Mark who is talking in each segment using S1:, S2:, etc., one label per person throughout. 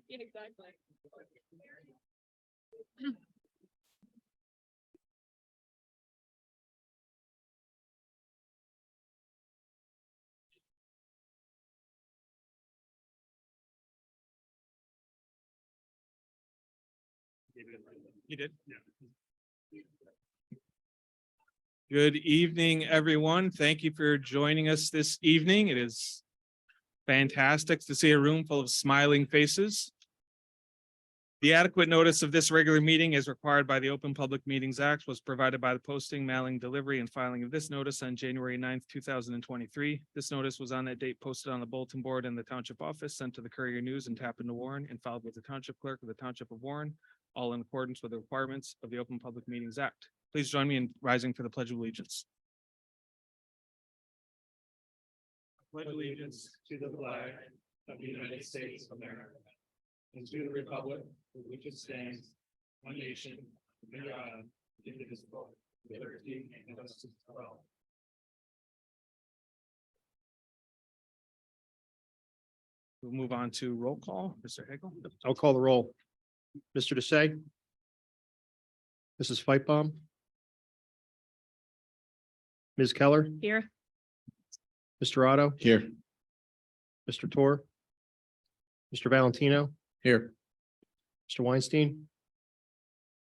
S1: Yeah, exactly.
S2: You did? Yeah. Good evening, everyone. Thank you for joining us this evening. It is fantastic to see a room full of smiling faces. The adequate notice of this regular meeting as required by the Open Public Meetings Act was provided by the posting, mailing, delivery, and filing of this notice on January 9th, 2023. This notice was on that date posted on the bulletin board in the Township office, sent to the Courier News and Tappan to Warren, and filed with the Township Clerk of the Township of Warren, all in accordance with the requirements of the Open Public Meetings Act. Please join me in rising for the Pledge of Allegiance.
S3: Pledge allegiance to the flag of the United States of America and to the republic for which it stands, one nation, under God, indivisible, with liberty and justice for all.
S2: We'll move on to roll call. Mr. Hagel.
S4: I'll call the roll. Mr. Desai. Mrs. Fightbaum. Ms. Keller,
S1: Here.
S4: Mr. Otto,
S3: Here.
S4: Mr. Tor, Mr. Valentino,
S3: Here.
S4: Mr. Weinstein,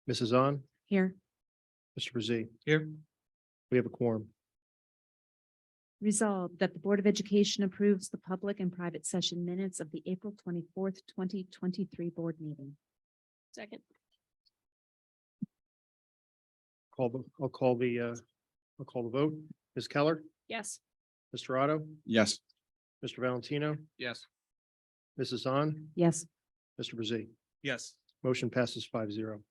S4: Mrs. On,
S1: Here.
S4: Mr. Brzee.
S2: Here.
S4: We have a quorum.
S1: Resolved that the Board of Education approves the public and private session minutes of the April 24th, 2023 board meeting. Second.
S4: I'll call the vote. Ms. Keller,
S1: Yes.
S4: Mr. Otto,
S3: Yes.
S4: Mr. Valentino,
S3: Yes.
S4: Mrs. On,
S1: Yes.
S4: Mr. Brzee.
S2: Yes.
S4: Motion passes 5-0.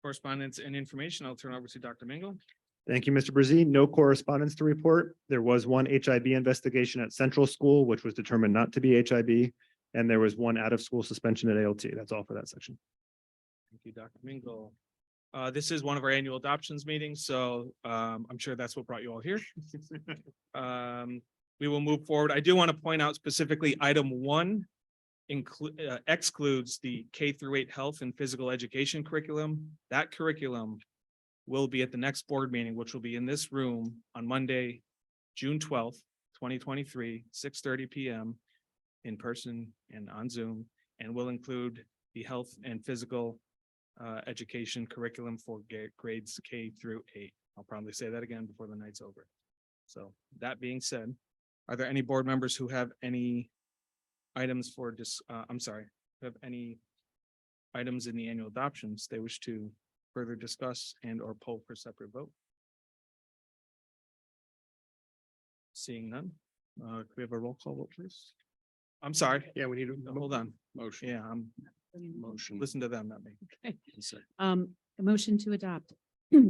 S2: Correspondence and information. I'll turn over to Dr. Mingle.
S5: Thank you, Mr. Brzee. No correspondence to report. There was one HIB investigation at Central School, which was determined not to be HIB. And there was one out-of-school suspension at ALT. That's all for that section.
S2: Thank you, Dr. Mingle. This is one of our annual adoptions meetings, so I'm sure that's what brought you all here. We will move forward. I do want to point out specifically item 1 excludes the K-8 health and physical education curriculum. That curriculum will be at the next board meeting, which will be in this room on Monday, June 12th, 2023, 6:30 p.m. in person and on Zoom, and will include the health and physical education curriculum for grades K-8. I'll probably say that again before the night's over. So that being said, are there any board members who have any items for have any items in the annual adoptions they wish to further discuss and or poll for separate vote? Seeing none, could we have a roll call vote, please? I'm sorry.
S4: Yeah, we need
S2: Hold on.
S3: Motion.
S2: Yeah, I'm
S3: Motion.
S2: listen to them, not me.
S1: A motion to adopt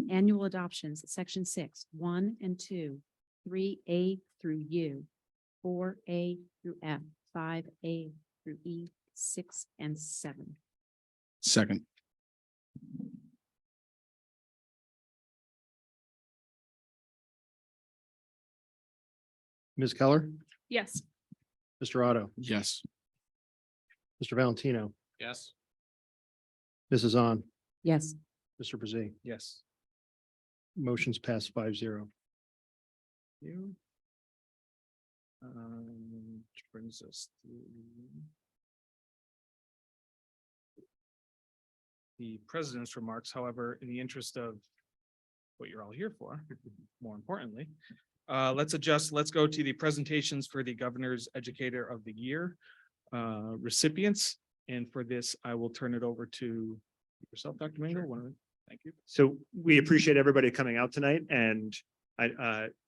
S1: annual adoptions, section 6, 1 and 2, 3A through U, 4A through F, 5A through E, 6 and 7.
S3: Second.
S4: Ms. Keller,
S1: Yes.
S4: Mr. Otto,
S3: Yes.
S4: Mr. Valentino,
S3: Yes.
S4: Mrs. On,
S1: Yes.
S4: Mr. Brzee.
S2: Yes.
S4: Motion's passed 5-0.
S2: You. Which brings us to the president's remarks. However, in the interest of what you're all here for, more importantly, let's go to the presentations for the Governor's Educator of the Year recipients. And for this, I will turn it over to yourself, Dr. Mingle. Thank you.
S5: So we appreciate everybody coming out tonight, and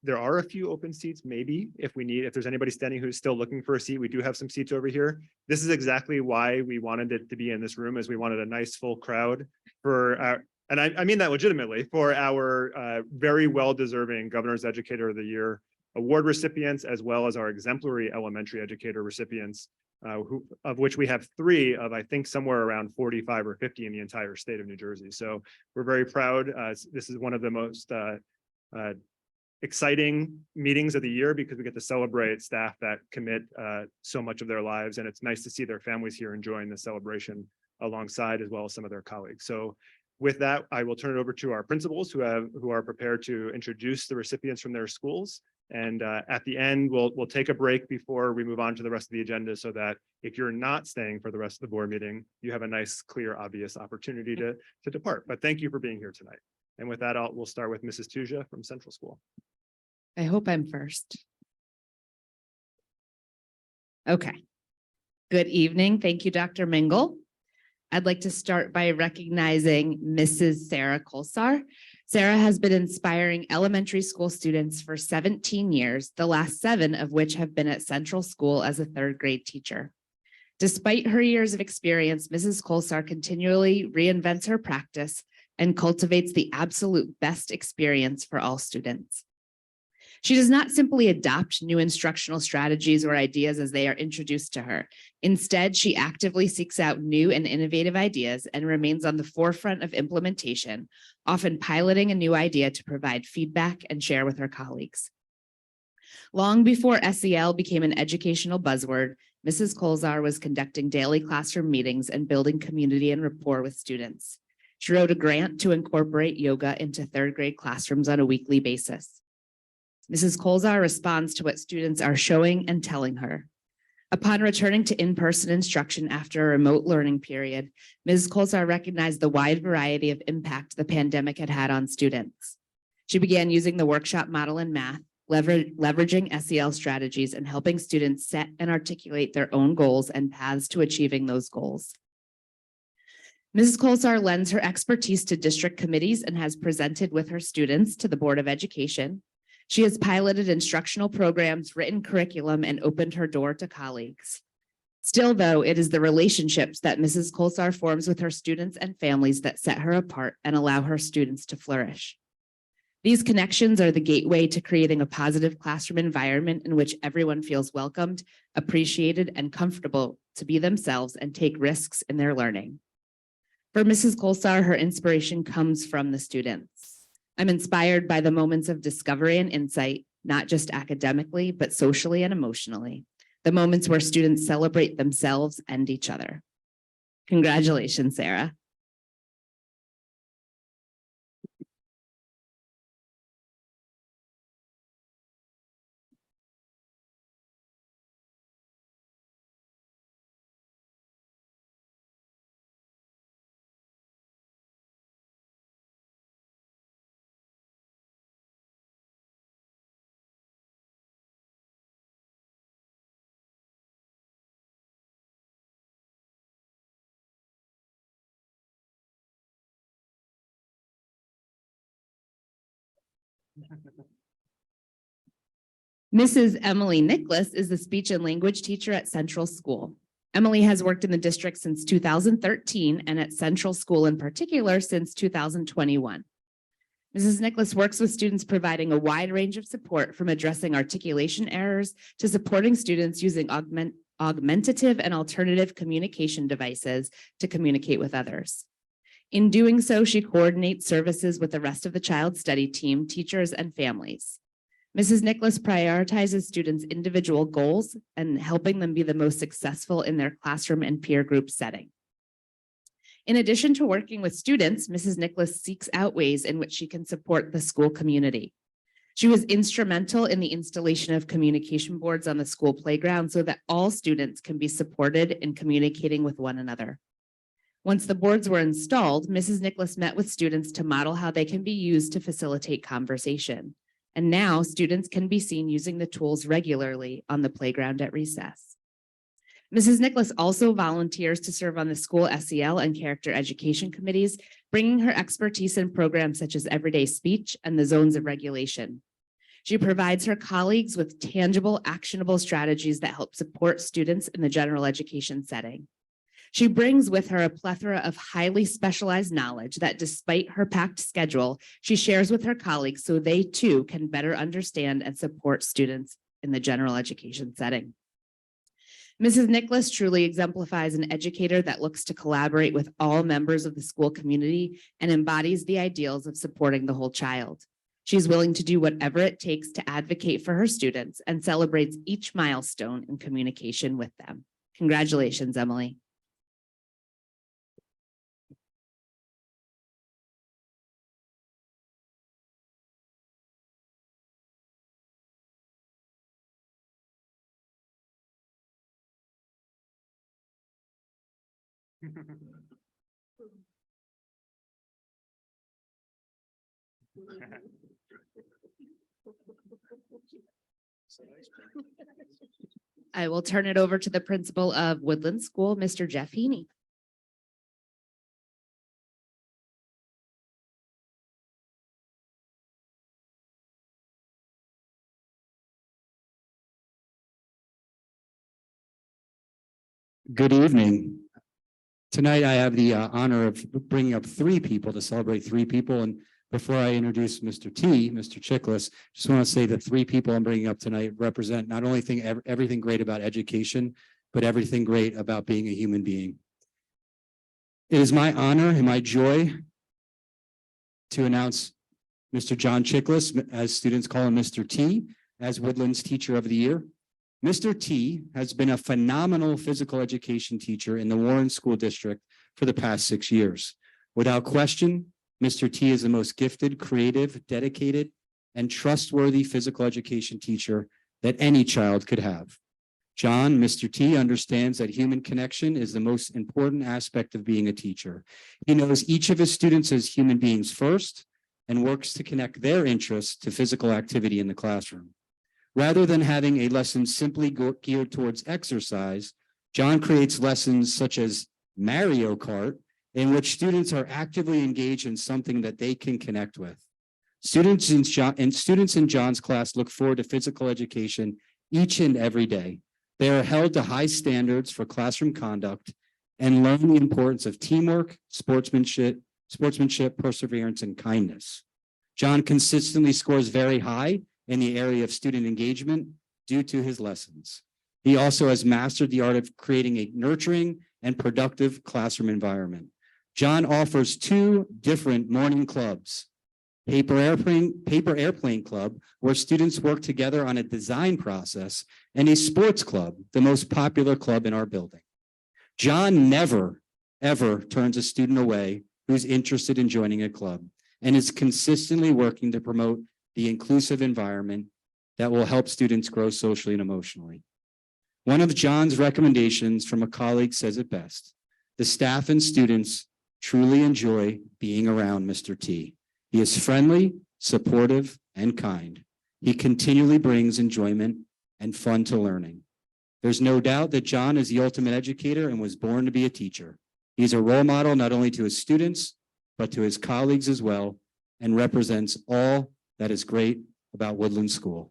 S5: there are a few open seats, maybe if there's anybody standing who's still looking for a seat, we do have some seats over here. This is exactly why we wanted it to be in this room, as we wanted a nice full crowd for and I mean that legitimately, for our very well-deserving Governor's Educator of the Year award recipients, as well as our exemplary elementary educator recipients, of which we have 3 of, I think, somewhere around 45 or 50 in the entire state of New Jersey. So we're very proud. This is one of the most exciting meetings of the year because we get to celebrate staff that commit so much of their lives. And it's nice to see their families here enjoying the celebration alongside as well as some of their colleagues. So with that, I will turn it over to our principals who are prepared to introduce the recipients from their schools. And at the end, we'll take a break before we move on to the rest of the agenda so that if you're not staying for the rest of the board meeting, you have a nice, clear, obvious opportunity to depart. But thank you for being here tonight. And with that, we'll start with Mrs. Tuja from Central School.
S6: I hope I'm first. Okay. Good evening. Thank you, Dr. Mingle. I'd like to start by recognizing Mrs. Sarah Kolsar. Sarah has been inspiring elementary school students for 17 years, the last 7 of which have been at Central School as a 3rd grade teacher. Despite her years of experience, Mrs. Kolsar continually reinvents her practice and cultivates the absolute best experience for all students. She does not simply adopt new instructional strategies or ideas as they are introduced to her. Instead, she actively seeks out new and innovative ideas and remains on the forefront of implementation, often piloting a new idea to provide feedback and share with her colleagues. Long before SEL became an educational buzzword, Mrs. Kolsar was conducting daily classroom meetings and building community and rapport with students. She wrote a grant to incorporate yoga into 3rd grade classrooms on a weekly basis. Mrs. Kolsar responds to what students are showing and telling her. Upon returning to in-person instruction after a remote learning period, Ms. Kolsar recognized the wide variety of impact the pandemic had had on students. She began using the workshop model in math, leveraging SEL strategies and helping students set and articulate their own goals and paths to achieving those goals. Mrs. Kolsar lends her expertise to district committees and has presented with her students to the Board of Education. She has piloted instructional programs, written curriculum, and opened her door to colleagues. Still, though, it is the relationships that Mrs. Kolsar forms with her students and families that set her apart and allow her students to flourish. These connections are the gateway to creating a positive classroom environment in which everyone feels welcomed, appreciated, and comfortable to be themselves and take risks in their learning. For Mrs. Kolsar, her inspiration comes from the students. I'm inspired by the moments of discovery and insight, not just academically, but socially and emotionally. The moments where students celebrate themselves and each other. Congratulations, Sarah. Mrs. Emily Nicholas is the speech and language teacher at Central School. Emily has worked in the district since 2013 and at Central School in particular since 2021. Mrs. Nicholas works with students providing a wide range of support from addressing articulation errors to supporting students using augmentative and alternative communication devices to communicate with others. In doing so, she coordinates services with the rest of the child study team, teachers, and families. Mrs. Nicholas prioritizes students' individual goals and helping them be the most successful in their classroom and peer group setting. In addition to working with students, Mrs. Nicholas seeks out ways in which she can support the school community. She was instrumental in the installation of communication boards on the school playground so that all students can be supported in communicating with one another. Once the boards were installed, Mrs. Nicholas met with students to model how they can be used to facilitate conversation. And now students can be seen using the tools regularly on the playground at recess. Mrs. Nicholas also volunteers to serve on the school SEL and character education committees, bringing her expertise in programs such as everyday speech and the zones of regulation. She provides her colleagues with tangible, actionable strategies that help support students in the general education setting. She brings with her a plethora of highly specialized knowledge that, despite her packed schedule, she shares with her colleagues so they too can better understand and support students in the general education setting. Mrs. Nicholas truly exemplifies an educator that looks to collaborate with all members of the school community and embodies the ideals of supporting the whole child. She's willing to do whatever it takes to advocate for her students and celebrates each milestone in communication with them. Congratulations, Emily. I will turn it over to the principal of Woodland School, Mr. Jeff Heaney.
S7: Good evening. Tonight, I have the honor of bringing up three people to celebrate three people. And before I introduce Mr. Chickless, just want to say the three people I'm bringing up tonight represent not only everything great about education, but everything great about being a human being. It is my honor and my joy to announce Mr. John Chickless, as students call him Mr. T, as Woodland's Teacher of the Year. Mr. T has been a phenomenal physical education teacher in the Warren School District for the past 6 years. Without question, Mr. T is the most gifted, creative, dedicated, and trustworthy physical education teacher that any child could have. John, Mr. T understands that human connection is the most important aspect of being a teacher. He knows each of his students as human beings first and works to connect their interests to physical activity in the classroom. Rather than having a lesson simply geared towards exercise, John creates lessons such as Mario Kart, in which students are actively engaged in something that they can connect with. Students in John's class look forward to physical education each and every day. They are held to high standards for classroom conduct and learn the importance of teamwork, sportsmanship, perseverance, and kindness. John consistently scores very high in the area of student engagement due to his lessons. He also has mastered the art of creating a nurturing and productive classroom environment. John offers 2 different morning clubs, Paper Airplane Club, where students work together on a design process, and a sports club, the most popular club in our building. John never, ever turns a student away who's interested in joining a club and is consistently working to promote the inclusive environment that will help students grow socially and emotionally. One of John's recommendations from a colleague says it best: the staff and students truly enjoy being around Mr. T. He is friendly, supportive, and kind. He continually brings enjoyment and fun to learning. There's no doubt that John is the ultimate educator and was born to be a teacher. He's a role model not only to his students, but to his colleagues as well, and represents all that is great about Woodland School.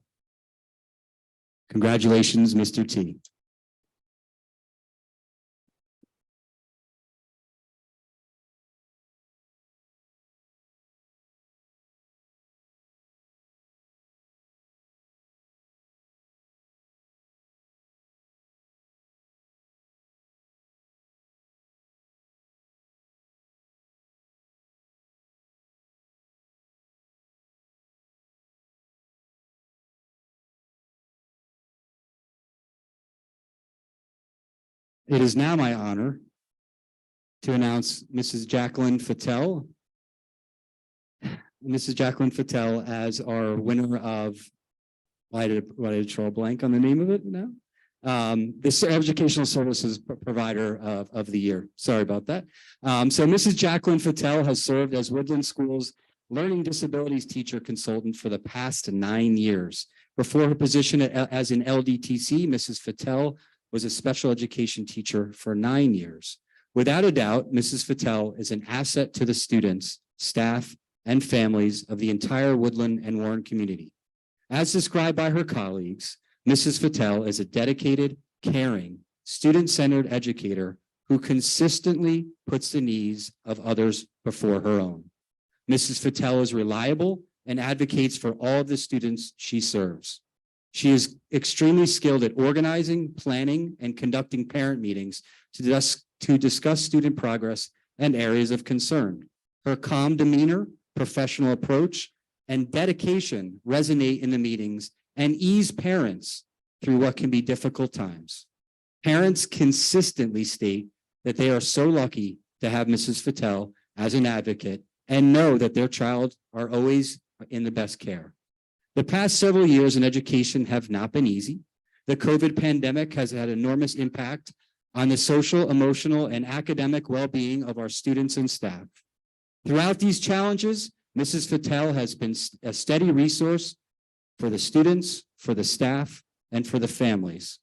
S7: Congratulations, Mr. T. It is now my honor to announce Mrs. Jacqueline Fattel. Mrs. Jacqueline Fattel as our winner of, why did I draw a blank on the name of it now? This Educational Services Provider of the Year. Sorry about that. So Mrs. Jacqueline Fattel has served as Woodland School's Learning Disabilities Teacher Consultant for the past 9 years. Before her position as an LDTC, Mrs. Fattel was a special education teacher for 9 years. Without a doubt, Mrs. Fattel is an asset to the students, staff, and families of the entire Woodland and Warren community. As described by her colleagues, Mrs. Fattel is a dedicated, caring, student-centered educator who consistently puts the needs of others before her own. Mrs. Fattel is reliable and advocates for all of the students she serves. She is extremely skilled at organizing, planning, and conducting parent meetings to discuss student progress and areas of concern. Her calm demeanor, professional approach, and dedication resonate in the meetings and ease parents through what can be difficult times. Parents consistently state that they are so lucky to have Mrs. Fattel as an advocate and know that their child are always in the best care. The past several years in education have not been easy. The COVID pandemic has had enormous impact on the social, emotional, and academic well-being of our students and staff. Throughout these challenges, Mrs. Fattel has been a steady resource for the students, for the staff, and for the families.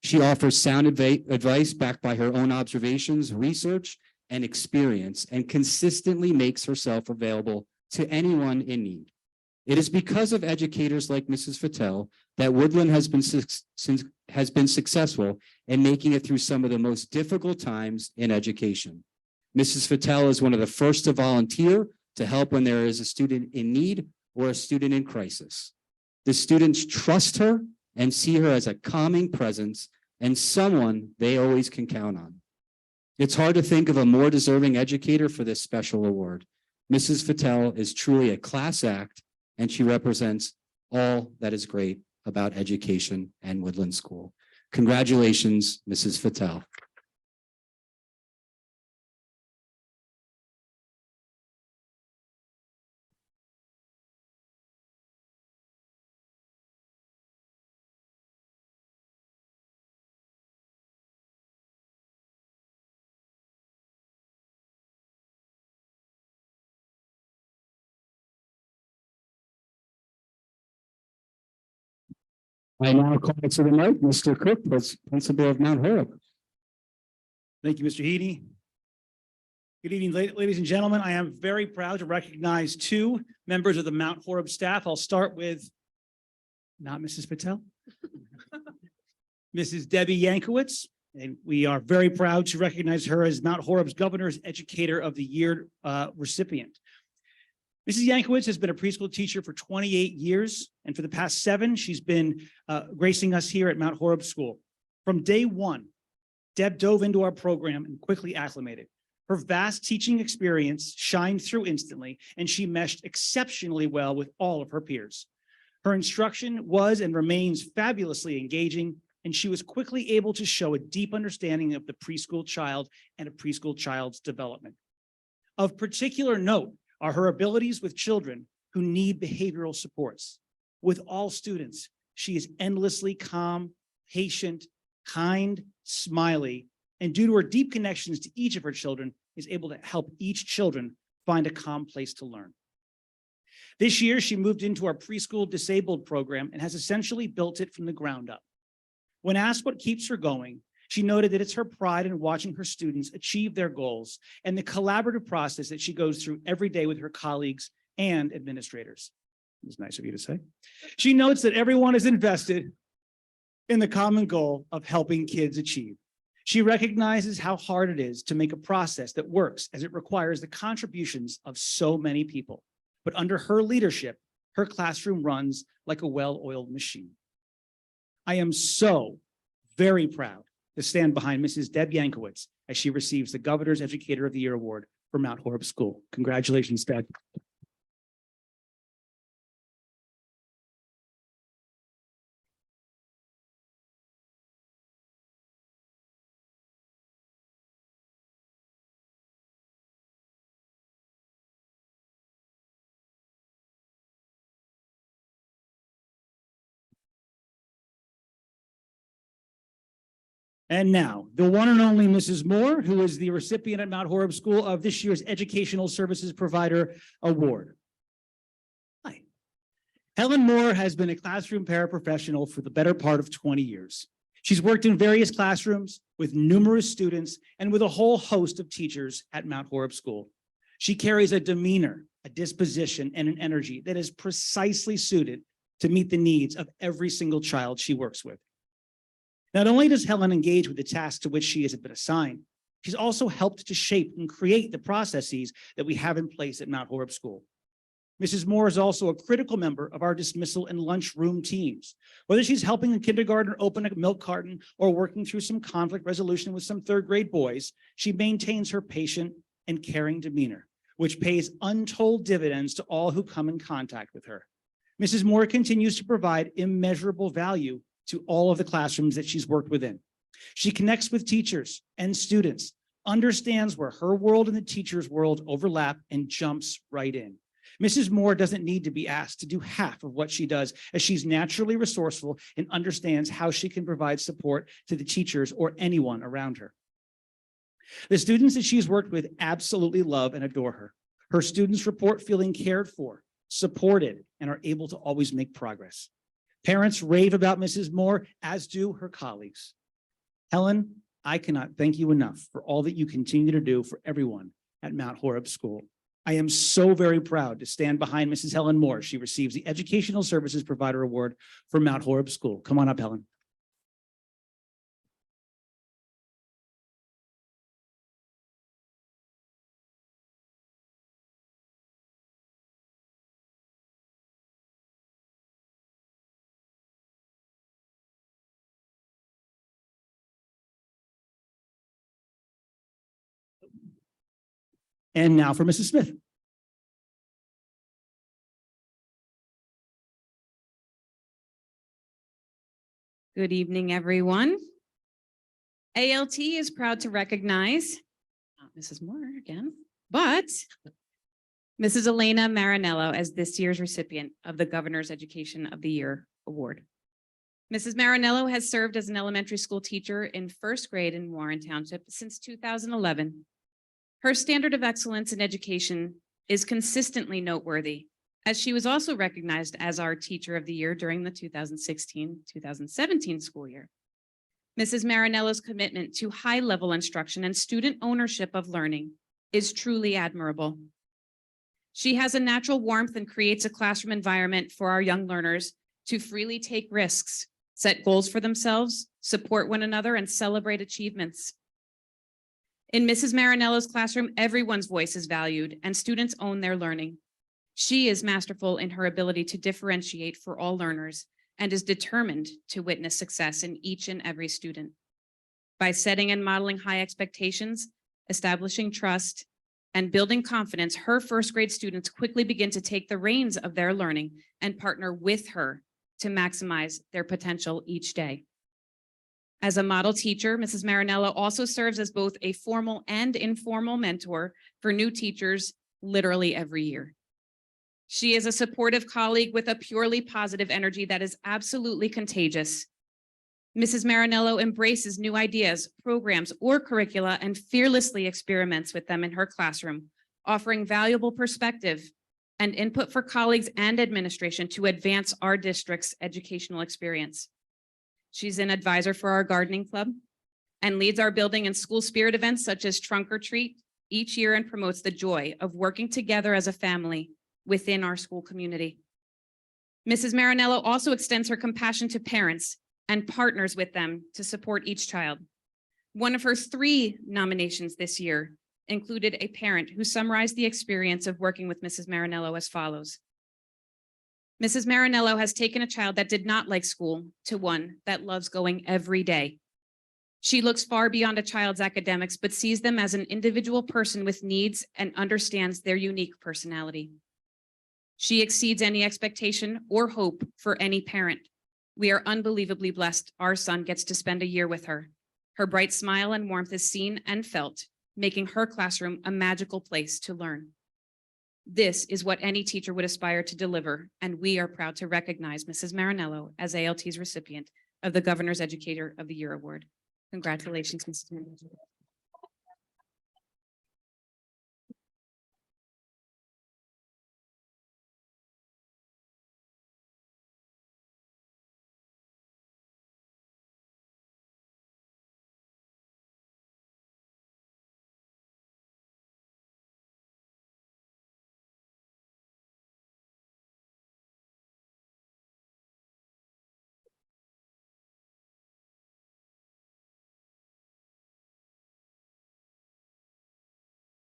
S7: She offers sound advice backed by her own observations, research, and experience, and consistently makes herself available to anyone in need. It is because of educators like Mrs. Fattel that Woodland has been successful in making it through some of the most difficult times in education. Mrs. Fattel is one of the first to volunteer to help when there is a student in need or a student in crisis. The students trust her and see her as a calming presence and someone they always can count on. It's hard to think of a more deserving educator for this special award. Mrs. Fattel is truly a class act, and she represents all that is great about education and Woodland School. Congratulations, Mrs. Fattel. I now call to the mic Mr. Cook, Principal of Mount Horeb.
S8: Thank you, Mr. Heaney. Good evening, ladies and gentlemen. I am very proud to recognize two members of the Mount Horeb staff. I'll start with not Mrs. Patel, Mrs. Debbie Yankowitz. And we are very proud to recognize her as Mount Horeb's Governor's Educator of the Year recipient. Mrs. Yankowitz has been a preschool teacher for 28 years, and for the past 7, she's been gracing us here at Mount Horeb School. From day one, Deb dove into our program and quickly acclimated. Her vast teaching experience shined through instantly, and she meshed exceptionally well with all of her peers. Her instruction was and remains fabulously engaging, and she was quickly able to show a deep understanding of the preschool child and a preschool child's development. Of particular note are her abilities with children who need behavioral supports. With all students, she is endlessly calm, patient, kind, smiley, and due to her deep connections to each of her children, is able to help each children find a calm place to learn. This year, she moved into our preschool disabled program and has essentially built it from the ground up. When asked what keeps her going, she noted that it's her pride in watching her students achieve their goals and the collaborative process that she goes through every day with her colleagues and administrators. It's nice of you to say. She notes that everyone is invested in the common goal of helping kids achieve. She recognizes how hard it is to make a process that works, as it requires the contributions of so many people. But under her leadership, her classroom runs like a well-oiled machine. I am so very proud to stand behind Mrs. Deb Yankowitz as she receives the Governor's Educator of the Year Award for Mount Horeb School. Congratulations, Deb. And now, the one and only Mrs. Moore, who is the recipient at Mount Horeb School of this year's Educational Services Provider Award. Hi. Helen Moore has been a classroom paraprofessional for the better part of 20 years. She's worked in various classrooms with numerous students and with a whole host of teachers at Mount Horeb School. She carries a demeanor, a disposition, and an energy that is precisely suited to meet the needs of every single child she works with. Not only does Helen engage with the tasks to which she has been assigned, she's also helped to shape and create the processes that we have in place at Mount Horeb School. Mrs. Moore is also a critical member of our dismissal and lunchroom teams. Whether she's helping a kindergartner open a milk carton or working through some conflict resolution with some third grade boys, she maintains her patient and caring demeanor, which pays untold dividends to all who come in contact with her. Mrs. Moore continues to provide immeasurable value to all of the classrooms that she's worked within. She connects with teachers and students, understands where her world and the teacher's world overlap, and jumps right in. Mrs. Moore doesn't need to be asked to do half of what she does, as she's naturally resourceful and understands how she can provide support to the teachers or anyone around her. The students that she's worked with absolutely love and adore her. Her students report feeling cared for, supported, and are able to always make progress. Parents rave about Mrs. Moore, as do her colleagues. Helen, I cannot thank you enough for all that you continue to do for everyone at Mount Horeb School. I am so very proud to stand behind Mrs. Helen Moore. She receives the Educational Services Provider Award for Mount Horeb School. Come on up, Helen. And now for Mrs. Smith.
S9: Good evening, everyone. ALT is proud to recognize, not Mrs. Moore again, but Mrs. Elena Marinello as this year's recipient of the Governor's Education of the Year Award. Mrs. Marinello has served as an elementary school teacher in first grade in Warren Township since 2011. Her standard of excellence in education is consistently noteworthy, as she was also recognized as our Teacher of the Year during the 2016-2017 school year. Mrs. Marinello's commitment to high-level instruction and student ownership of learning is truly admirable. She has a natural warmth and creates a classroom environment for our young learners to freely take risks, set goals for themselves, support one another, and celebrate achievements. In Mrs. Marinello's classroom, everyone's voice is valued and students own their learning. She is masterful in her ability to differentiate for all learners and is determined to witness success in each and every student. By setting and modeling high expectations, establishing trust, and building confidence, her first grade students quickly begin to take the reins of their learning and partner with her to maximize their potential each day. As a model teacher, Mrs. Marinello also serves as both a formal and informal mentor for new teachers literally every year. She is a supportive colleague with a purely positive energy that is absolutely contagious. Mrs. Marinello embraces new ideas, programs, or curricula and fearlessly experiments with them in her classroom, offering valuable perspective and input for colleagues and administration to advance our district's educational experience. She's an advisor for our gardening club and leads our building and school spirit events such as Trunk or Treat each year and promotes the joy of working together as a family within our school community. Mrs. Marinello also extends her compassion to parents and partners with them to support each child. One of her 3 nominations this year included a parent who summarized the experience of working with Mrs. Marinello as follows. Mrs. Marinello has taken a child that did not like school to one that loves going every day. She looks far beyond a child's academics, but sees them as an individual person with needs and understands their unique personality. She exceeds any expectation or hope for any parent. We are unbelievably blessed our son gets to spend a year with her. Her bright smile and warmth is seen and felt, making her classroom a magical place to learn. This is what any teacher would aspire to deliver, and we are proud to recognize Mrs. Marinello as ALT's recipient of the Governor's Educator of the Year Award. Congratulations, Mrs. Marinello.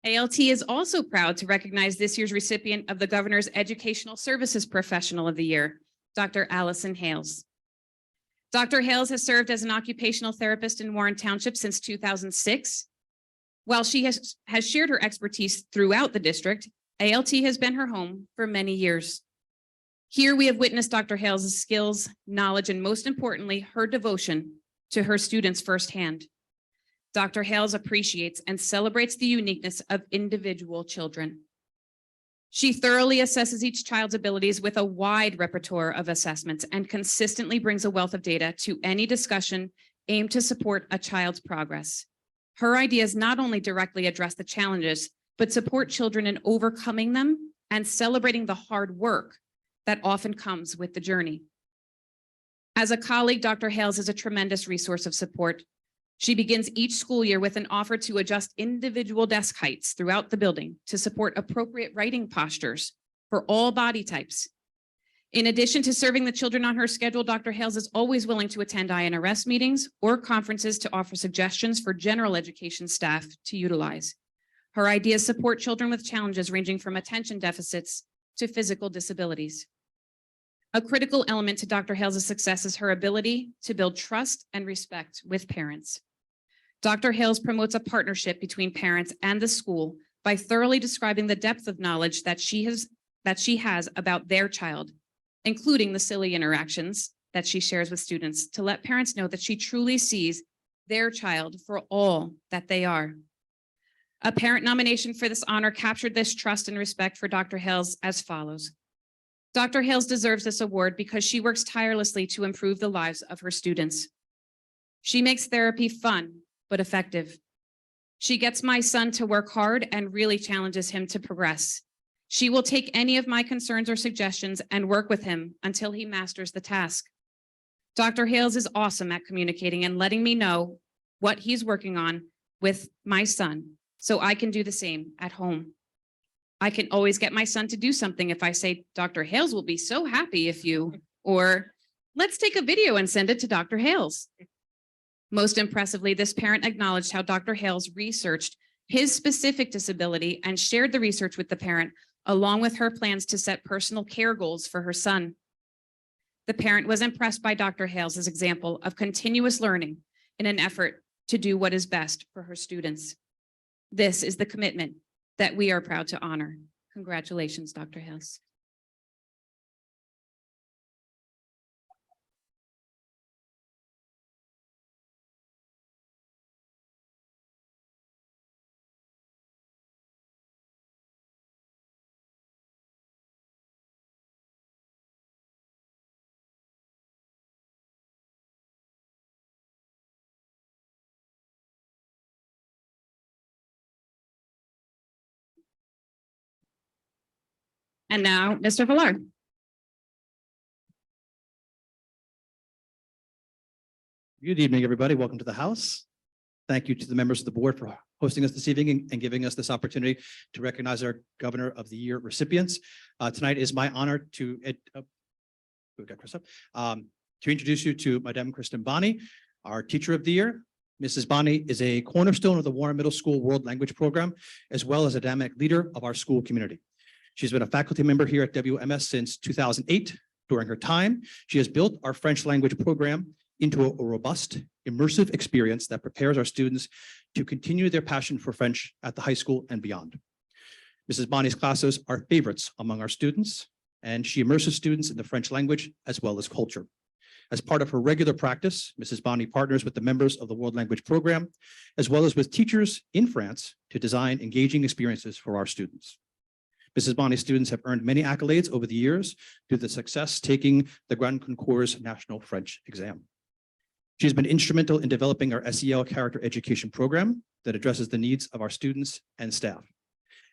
S9: ALT is also proud to recognize this year's recipient of the Governor's Educational Services Professional of the Year, Dr. Allison Hales. Dr. Hales has served as an occupational therapist in Warren Township since 2006. While she has shared her expertise throughout the district, ALT has been her home for many years. Here we have witnessed Dr. Hales' skills, knowledge, and most importantly, her devotion to her students firsthand. Dr. Hales appreciates and celebrates the uniqueness of individual children. She thoroughly assesses each child's abilities with a wide repertoire of assessments and consistently brings a wealth of data to any discussion aimed to support a child's progress. Her ideas not only directly address the challenges, but support children in overcoming them and celebrating the hard work that often comes with the journey. As a colleague, Dr. Hales is a tremendous resource of support. She begins each school year with an offer to adjust individual desk heights throughout the building to support appropriate writing postures for all body types. In addition to serving the children on her schedule, Dr. Hales is always willing to attend INRS meetings or conferences to offer suggestions for general education staff to utilize. Her ideas support children with challenges ranging from attention deficits to physical disabilities. A critical element to Dr. Hales' success is her ability to build trust and respect with parents. Dr. Hales promotes a partnership between parents and the school by thoroughly describing the depth of knowledge that she has about their child, including the silly interactions that she shares with students, to let parents know that she truly sees their child for all that they are. A parent nomination for this honor captured this trust and respect for Dr. Hales as follows. Dr. Hales deserves this award because she works tirelessly to improve the lives of her students. She makes therapy fun, but effective. She gets my son to work hard and really challenges him to progress. She will take any of my concerns or suggestions and work with him until he masters the task. Dr. Hales is awesome at communicating and letting me know what he's working on with my son, so I can do the same at home. I can always get my son to do something if I say, Dr. Hales will be so happy if you, or let's take a video and send it to Dr. Hales. Most impressively, this parent acknowledged how Dr. Hales researched his specific disability and shared the research with the parent, along with her plans to set personal care goals for her son. The parent was impressed by Dr. Hales' example of continuous learning in an effort to do what is best for her students. This is the commitment that we are proud to honor. Congratulations, Dr. Hales. And now, Mr. Villar.
S4: Good evening, everybody. Welcome to the House. Thank you to the members of the board for hosting us this evening and giving us this opportunity to recognize our Governor of the Year recipients. Tonight is my honor to introduce you to Madame Kristen Bonney, our Teacher of the Year. Mrs. Bonney is a cornerstone of the Warren Middle School World Language Program, as well as a dynamic leader of our school community. She's been a faculty member here at WMS since 2008. During her time, she has built our French language program into a robust, immersive experience that prepares our students to continue their passion for French at the high school and beyond. Mrs. Bonney's classes are favorites among our students, and she immerses students in the French language as well as culture. As part of her regular practice, Mrs. Bonney partners with the members of the World Language Program, as well as with teachers in France to design engaging experiences for our students. Mrs. Bonney's students have earned many accolades over the years through the success taking the Grand Concours National French exam. She's been instrumental in developing our SEL character education program that addresses the needs of our students and staff.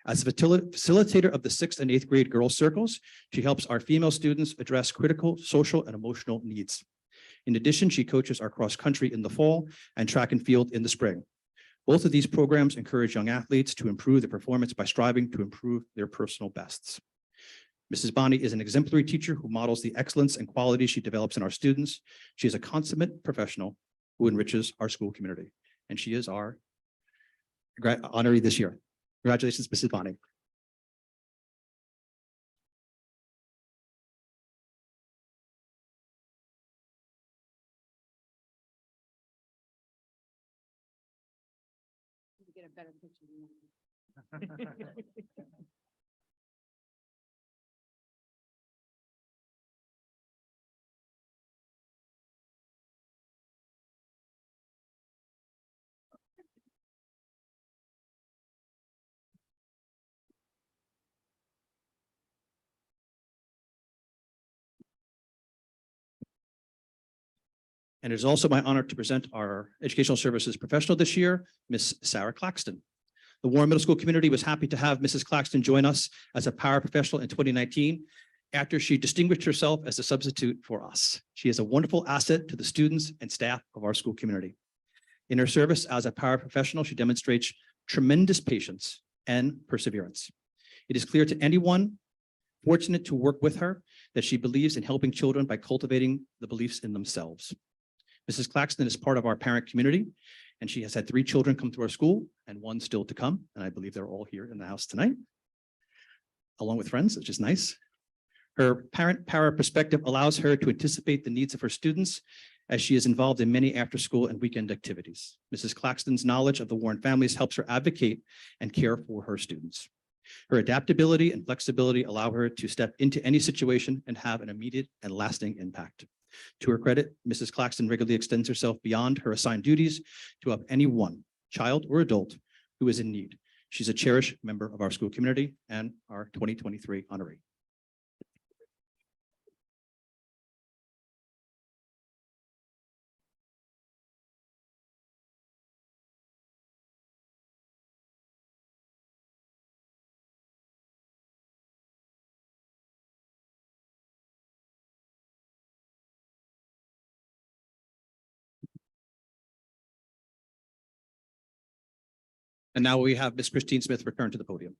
S4: As a facilitator of the 6th and 8th grade girls circles, she helps our female students address critical social and emotional needs. In addition, she coaches our cross country in the fall and track and field in the spring. Both of these programs encourage young athletes to improve their performance by striving to improve their personal bests. Mrs. Bonney is an exemplary teacher who models the excellence and quality she develops in our students. She is a consummate professional who enriches our school community, and she is our honoree this year. Congratulations, Mrs. Bonney.
S1: Get a
S9: better picture than that.
S4: And it is also my honor to present our Educational Services Professional this year, Miss Sarah Claxton. The Warren Middle School community was happy to have Mrs. Claxton join us as a paraprofessional in 2019 after she distinguished herself as a substitute for us. She is a wonderful asset to the students and staff of our school community. In her service as a paraprofessional, she demonstrates tremendous patience and perseverance. It is clear to anyone fortunate to work with her that she believes in helping children by cultivating the beliefs in themselves. Mrs. Claxton is part of our parent community, and she has had 3 children come to our school and 1 still to come. And I believe they're all here in the house tonight, along with friends, which is nice. Her parent-para perspective allows her to anticipate the needs of her students as she is involved in many after-school and weekend activities. Mrs. Claxton's knowledge of the Warren families helps her advocate and care for her students. Her adaptability and flexibility allow her to step into any situation and have an immediate and lasting impact. To her credit, Mrs. Claxton regularly extends herself beyond her assigned duties to help anyone, child or adult, who is in need. She's a cherished member of our school community and our 2023 honoree. And now we have Ms. Christine Smith return to the podium.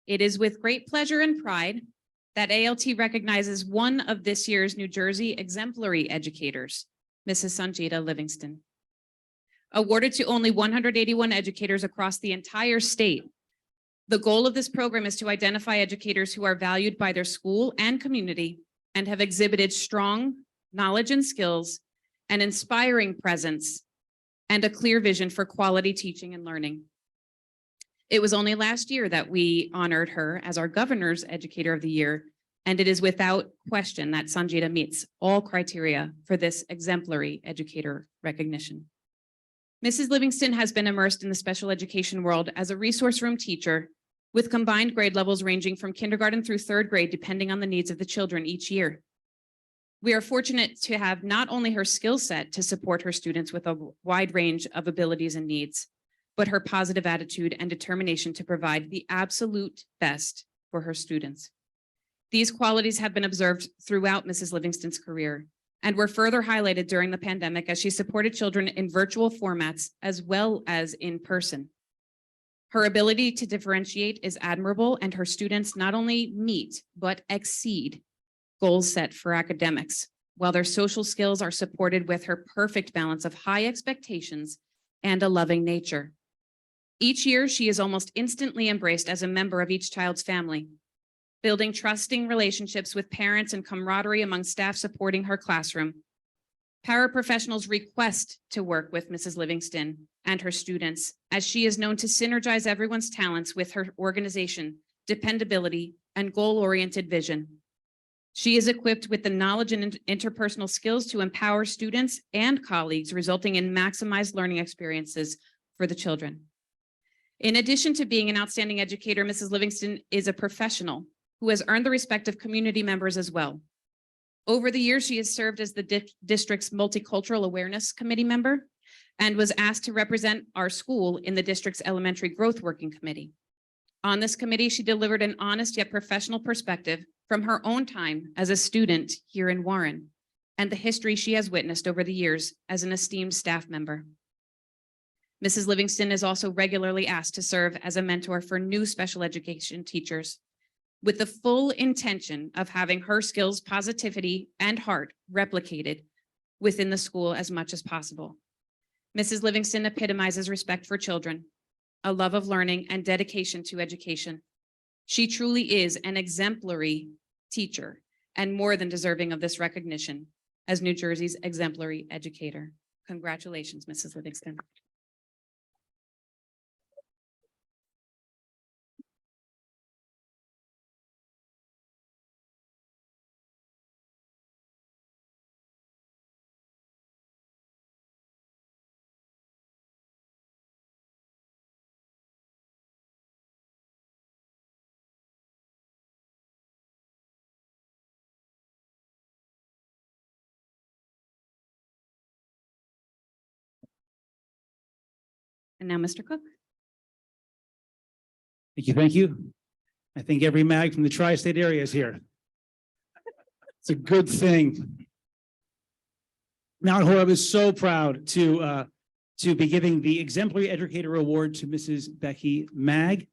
S9: It is with great pleasure and pride that ALT recognizes one of this year's New Jersey exemplary educators, Mrs. Sanjita Livingston. Awarded to only 181 educators across the entire state, the goal of this program is to identify educators who are valued by their school and community and have exhibited strong knowledge and skills, an inspiring presence, and a clear vision for quality teaching and learning. It was only last year that we honored her as our governor's educator of the year, and it is without question that Sanjita meets all criteria for this exemplary educator recognition. Mrs. Livingston has been immersed in the special education world as a resource room teacher with combined grade levels ranging from kindergarten through 3rd grade, depending on the needs of the children each year. We are fortunate to have not only her skill set to support her students with a wide range of abilities and needs, but her positive attitude and determination to provide the absolute best for her students. These qualities have been observed throughout Mrs. Livingston's career and were further highlighted during the pandemic as she supported children in virtual formats as well as in person. Her ability to differentiate is admirable, and her students not only meet, but exceed goals set for academics, while their social skills are supported with her perfect balance of high expectations and a loving nature. Each year, she is almost instantly embraced as a member of each child's family, building trusting relationships with parents and camaraderie among staff supporting her classroom. Paraprofessionals request to work with Mrs. Livingston and her students, as she is known to synergize everyone's talents with her organization, dependability, and goal-oriented vision. She is equipped with the knowledge and interpersonal skills to empower students and colleagues, resulting in maximized learning experiences for the children. In addition to being an outstanding educator, Mrs. Livingston is a professional who has earned the respect of community members as well. Over the years, she has served as the district's Multicultural Awareness Committee member and was asked to represent our school in the district's Elementary Growth Working Committee. On this committee, she delivered an honest yet professional perspective from her own time as a student here in Warren and the history she has witnessed over the years as an esteemed staff member. Mrs. Livingston is also regularly asked to serve as a mentor for new special education teachers, with the full intention of having her skills, positivity, and heart replicated within the school as much as possible. Mrs. Livingston epitomizes respect for children, a love of learning, and dedication to education. She truly is an exemplary teacher and more than deserving of this recognition as New Jersey's exemplary educator. Congratulations, Mrs. Livingston. And now, Mr. Cook.
S8: Thank you, thank you. I think every mag from the tri-state area is here. It's a good thing. Mount Horeb is so proud to be giving the Exemplary Educator Award to Mrs. Becky Mag.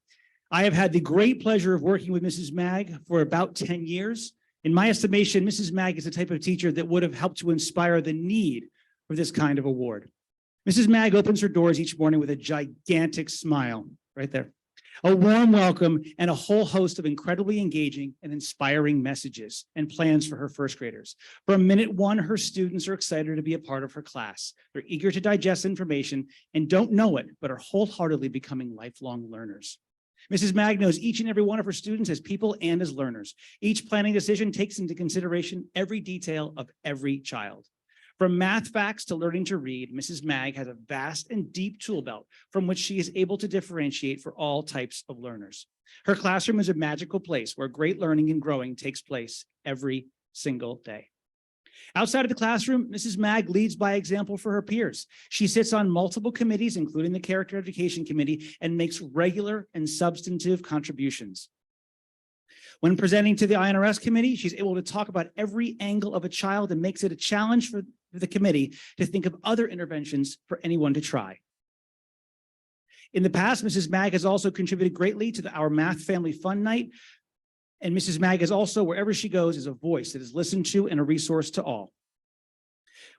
S8: I have had the great pleasure of working with Mrs. Mag for about 10 years. In my estimation, Mrs. Mag is the type of teacher that would have helped to inspire the need for this kind of award. Mrs. Mag opens her doors each morning with a gigantic smile, right there, a warm welcome, and a whole host of incredibly engaging and inspiring messages and plans for her first graders. From minute one, her students are excited to be a part of her class. They're eager to digest information and don't know it, but are wholeheartedly becoming lifelong learners. Mrs. Mag knows each and every one of her students as people and as learners. Each planning decision takes into consideration every detail of every child. From math facts to learning to read, Mrs. Mag has a vast and deep tool belt from which she is able to differentiate for all types of learners. Her classroom is a magical place where great learning and growing takes place every single day. Outside of the classroom, Mrs. Mag leads by example for her peers. She sits on multiple committees, including the Character Education Committee, and makes regular and substantive contributions. When presenting to the INRS committee, she's able to talk about every angle of a child and makes it a challenge for the committee to think of other interventions for anyone to try. In the past, Mrs. Mag has also contributed greatly to our Math Family Fun Night. And Mrs. Mag is also, wherever she goes, is a voice that is listened to and a resource to all.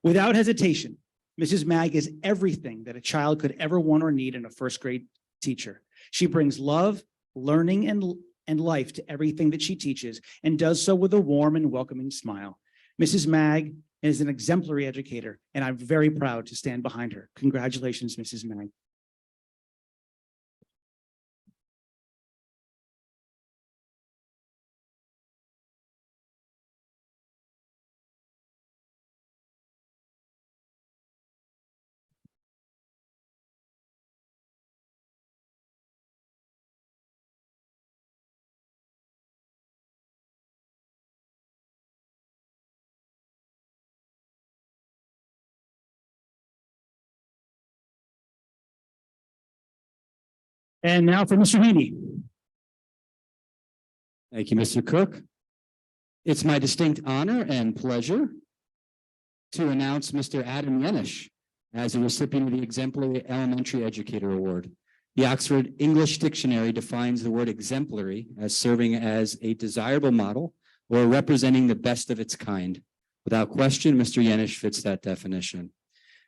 S8: Without hesitation, Mrs. Mag is everything that a child could ever want or need in a first grade teacher. She brings love, learning, and life to everything that she teaches and does so with a warm and welcoming smile. Mrs. Mag is an exemplary educator, and I'm very proud to stand behind her. Congratulations, Mrs. Mag. And now for Mr. Haney.
S7: Thank you, Mr. Cook. It's my distinct honor and pleasure to announce Mr. Adam Yenish as a recipient of the Exemplary Elementary Educator Award. The Oxford English Dictionary defines the word exemplary as serving as a desirable model or representing the best of its kind. Without question, Mr. Yenish fits that definition.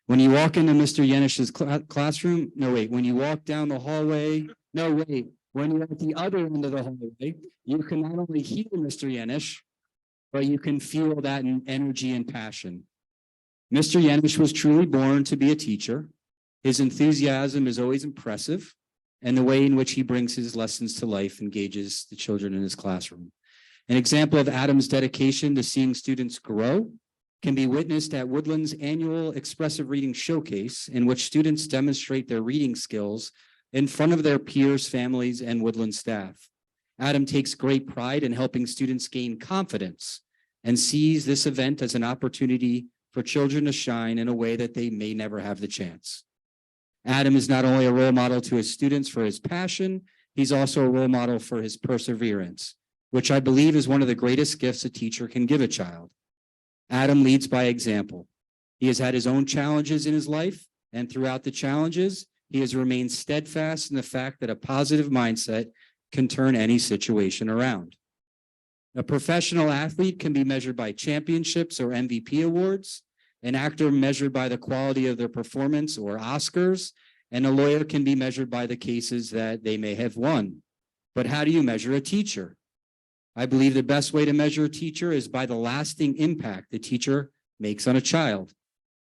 S7: When you walk into Mr. Yenish's classroom, when you walk down the hallway, when you're at the other end of the hallway, you can not only hear Mr. Yenish, but you can feel that energy and passion. Mr. Yenish was truly born to be a teacher. His enthusiasm is always impressive, and the way in which he brings his lessons to life engages the children in his classroom. An example of Adam's dedication to seeing students grow can be witnessed at Woodland's annual Expressive Reading Showcase, in which students demonstrate their reading skills in front of their peers, families, and Woodland staff. Adam takes great pride in helping students gain confidence and sees this event as an opportunity for children to shine in a way that they may never have the chance. Adam is not only a role model to his students for his passion, he's also a role model for his perseverance, which I believe is one of the greatest gifts a teacher can give a child. Adam leads by example. He has had his own challenges in his life, and throughout the challenges, he has remained steadfast in the fact that a positive mindset can turn any situation around. A professional athlete can be measured by championships or MVP awards, an actor measured by the quality of their performance or Oscars, and a lawyer can be measured by the cases that they may have won. But how do you measure a teacher? I believe the best way to measure a teacher is by the lasting impact the teacher makes on a child.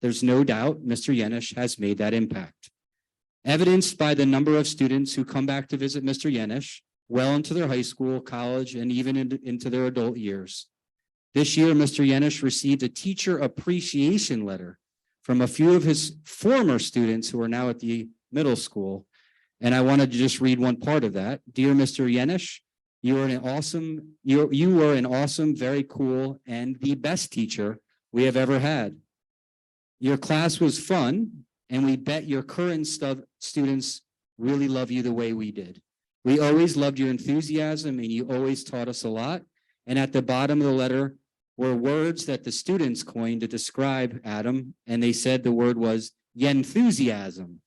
S7: There's no doubt Mr. Yenish has made that impact. Evidenced by the number of students who come back to visit Mr. Yenish well into their high school, college, and even into their adult years. This year, Mr. Yenish received a teacher appreciation letter from a few of his former students who are now at the middle school. And I wanted to just read one part of that. Dear Mr. Yenish, you were an awesome, very cool, and the best teacher we have ever had. Your class was fun, and we bet your current students really love you the way we did. We always loved your enthusiasm, and you always taught us a lot. And at the bottom of the letter were words that the students coined to describe Adam, and they said the word was "enthusiasm."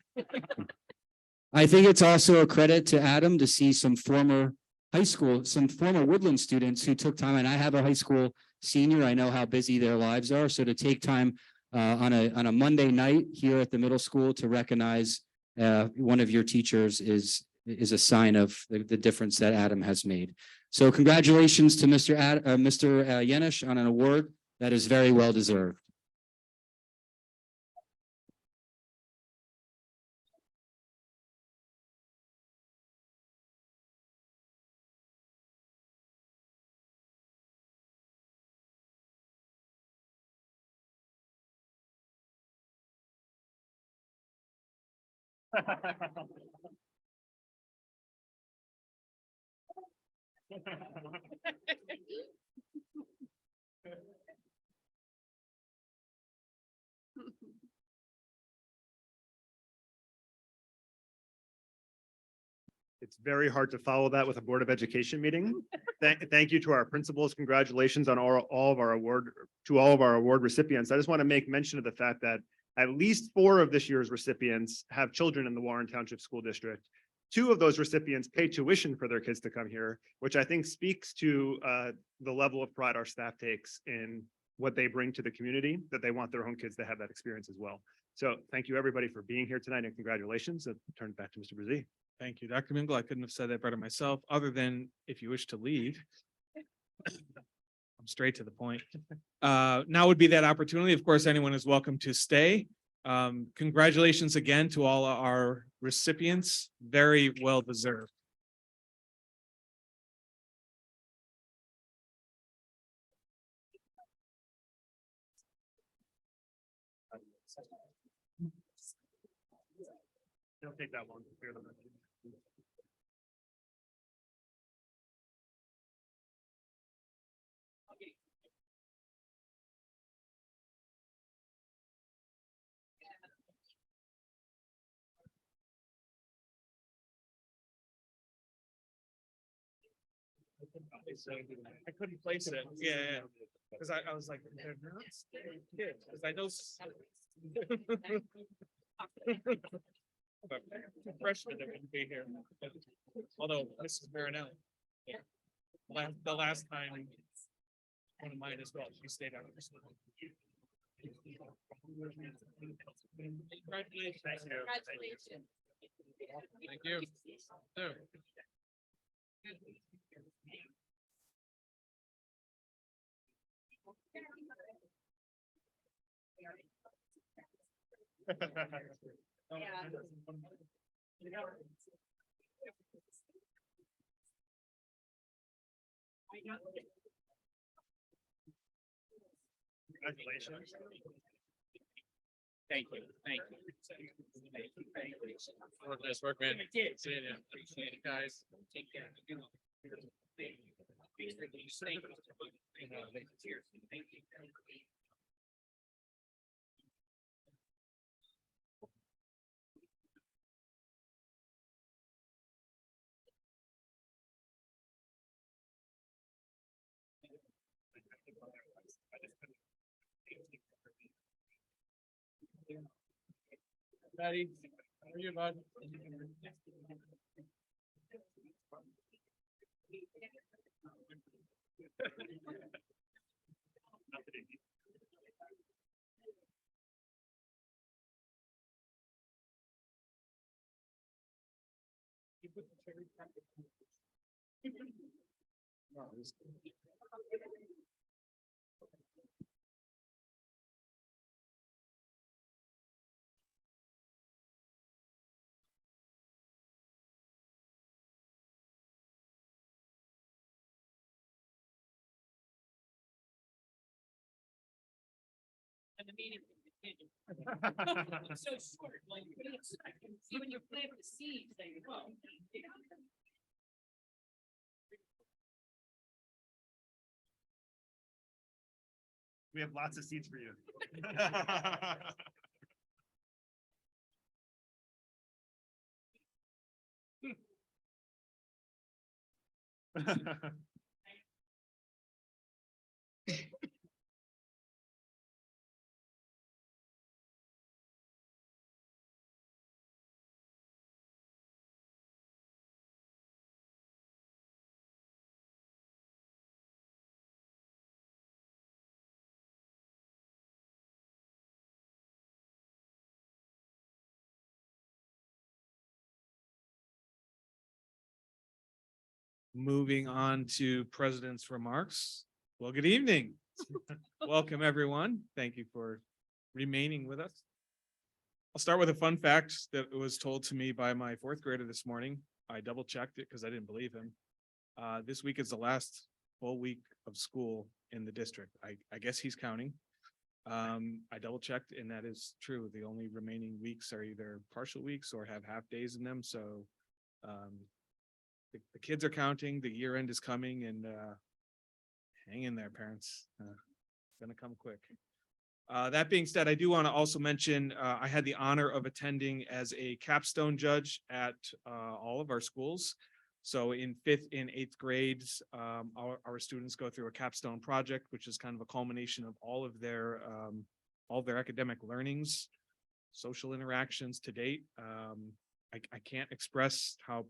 S7: I think it's also a credit to Adam to see some former Woodland students who took time, and I have a high school senior. I know how busy their lives are. So to take time on a Monday night here at the middle school to recognize one of your teachers is a sign of the difference that Adam has made. So congratulations to Mr. Yenish on an award that is very well deserved.
S5: It's very hard to follow that with a Board of Education meeting. Thank you to our principals. Congratulations on all of our award recipients. I just want to make mention of the fact that at least 4 of this year's recipients have children in the Warren Township School District. 2 of those recipients pay tuition for their kids to come here, which I think speaks to the level of pride our staff takes in what they bring to the community, that they want their own kids to have that experience as well. So thank you, everybody, for being here tonight, and congratulations. I'll turn it back to Mr. Brzee.
S2: Thank you, Dr. Mingle. I couldn't have said that better myself, other than if you wish to leave. I'm straight to the point. Now would be that opportunity. Of course, anyone is welcome to stay. Congratulations again to all our recipients. Very well deserved.
S5: Don't take that long. Clear them.
S2: I couldn't place it. Yeah. Because I was like, they're not kids, because I know. But freshmen that wouldn't be here. Although Mrs. Marinelli. The last time, one of mine as well, she stayed out. Congratulations. Thank you.
S5: Congratulations.
S2: Thank you. Thank you. Nice work, man. See you. Appreciate it, guys. Take care. Patty, how are you, bud?
S8: And the meeting will continue. So short, like, see when you plant the seeds, they grow.
S5: We have lots of seats for you.
S2: Moving on to president's remarks. Well, good evening. Welcome, everyone. Thank you for remaining with us. I'll start with a fun fact that was told to me by my fourth grader this morning. I double checked it because I didn't believe him. This week is the last full week of school in the district. I guess he's counting. I double checked and that is true. The only remaining weeks are either partial weeks or have half days in them. So the kids are counting, the year end is coming, and hang in there, parents. It's gonna come quick. That being said, I do want to also mention, I had the honor of attending as a capstone judge at all of our schools. So in 5th and 8th grades, our students go through a capstone project, which is kind of a culmination of all of their academic learnings, social interactions to date. I can't express how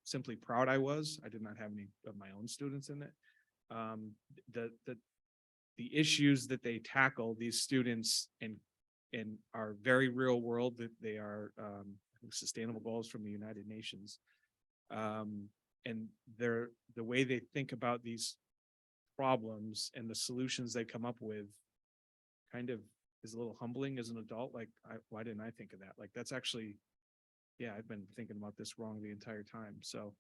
S2: simply proud I was. I did not have any of my own students in it. The issues that they tackle, these students in our very real world, that they are sustainable goals from the United Nations. And the way they think about these problems and the solutions they come up with kind of is a little humbling as an adult. Like, why didn't I think of that? Like, that's actually, yeah, I've been thinking about this wrong the entire time. So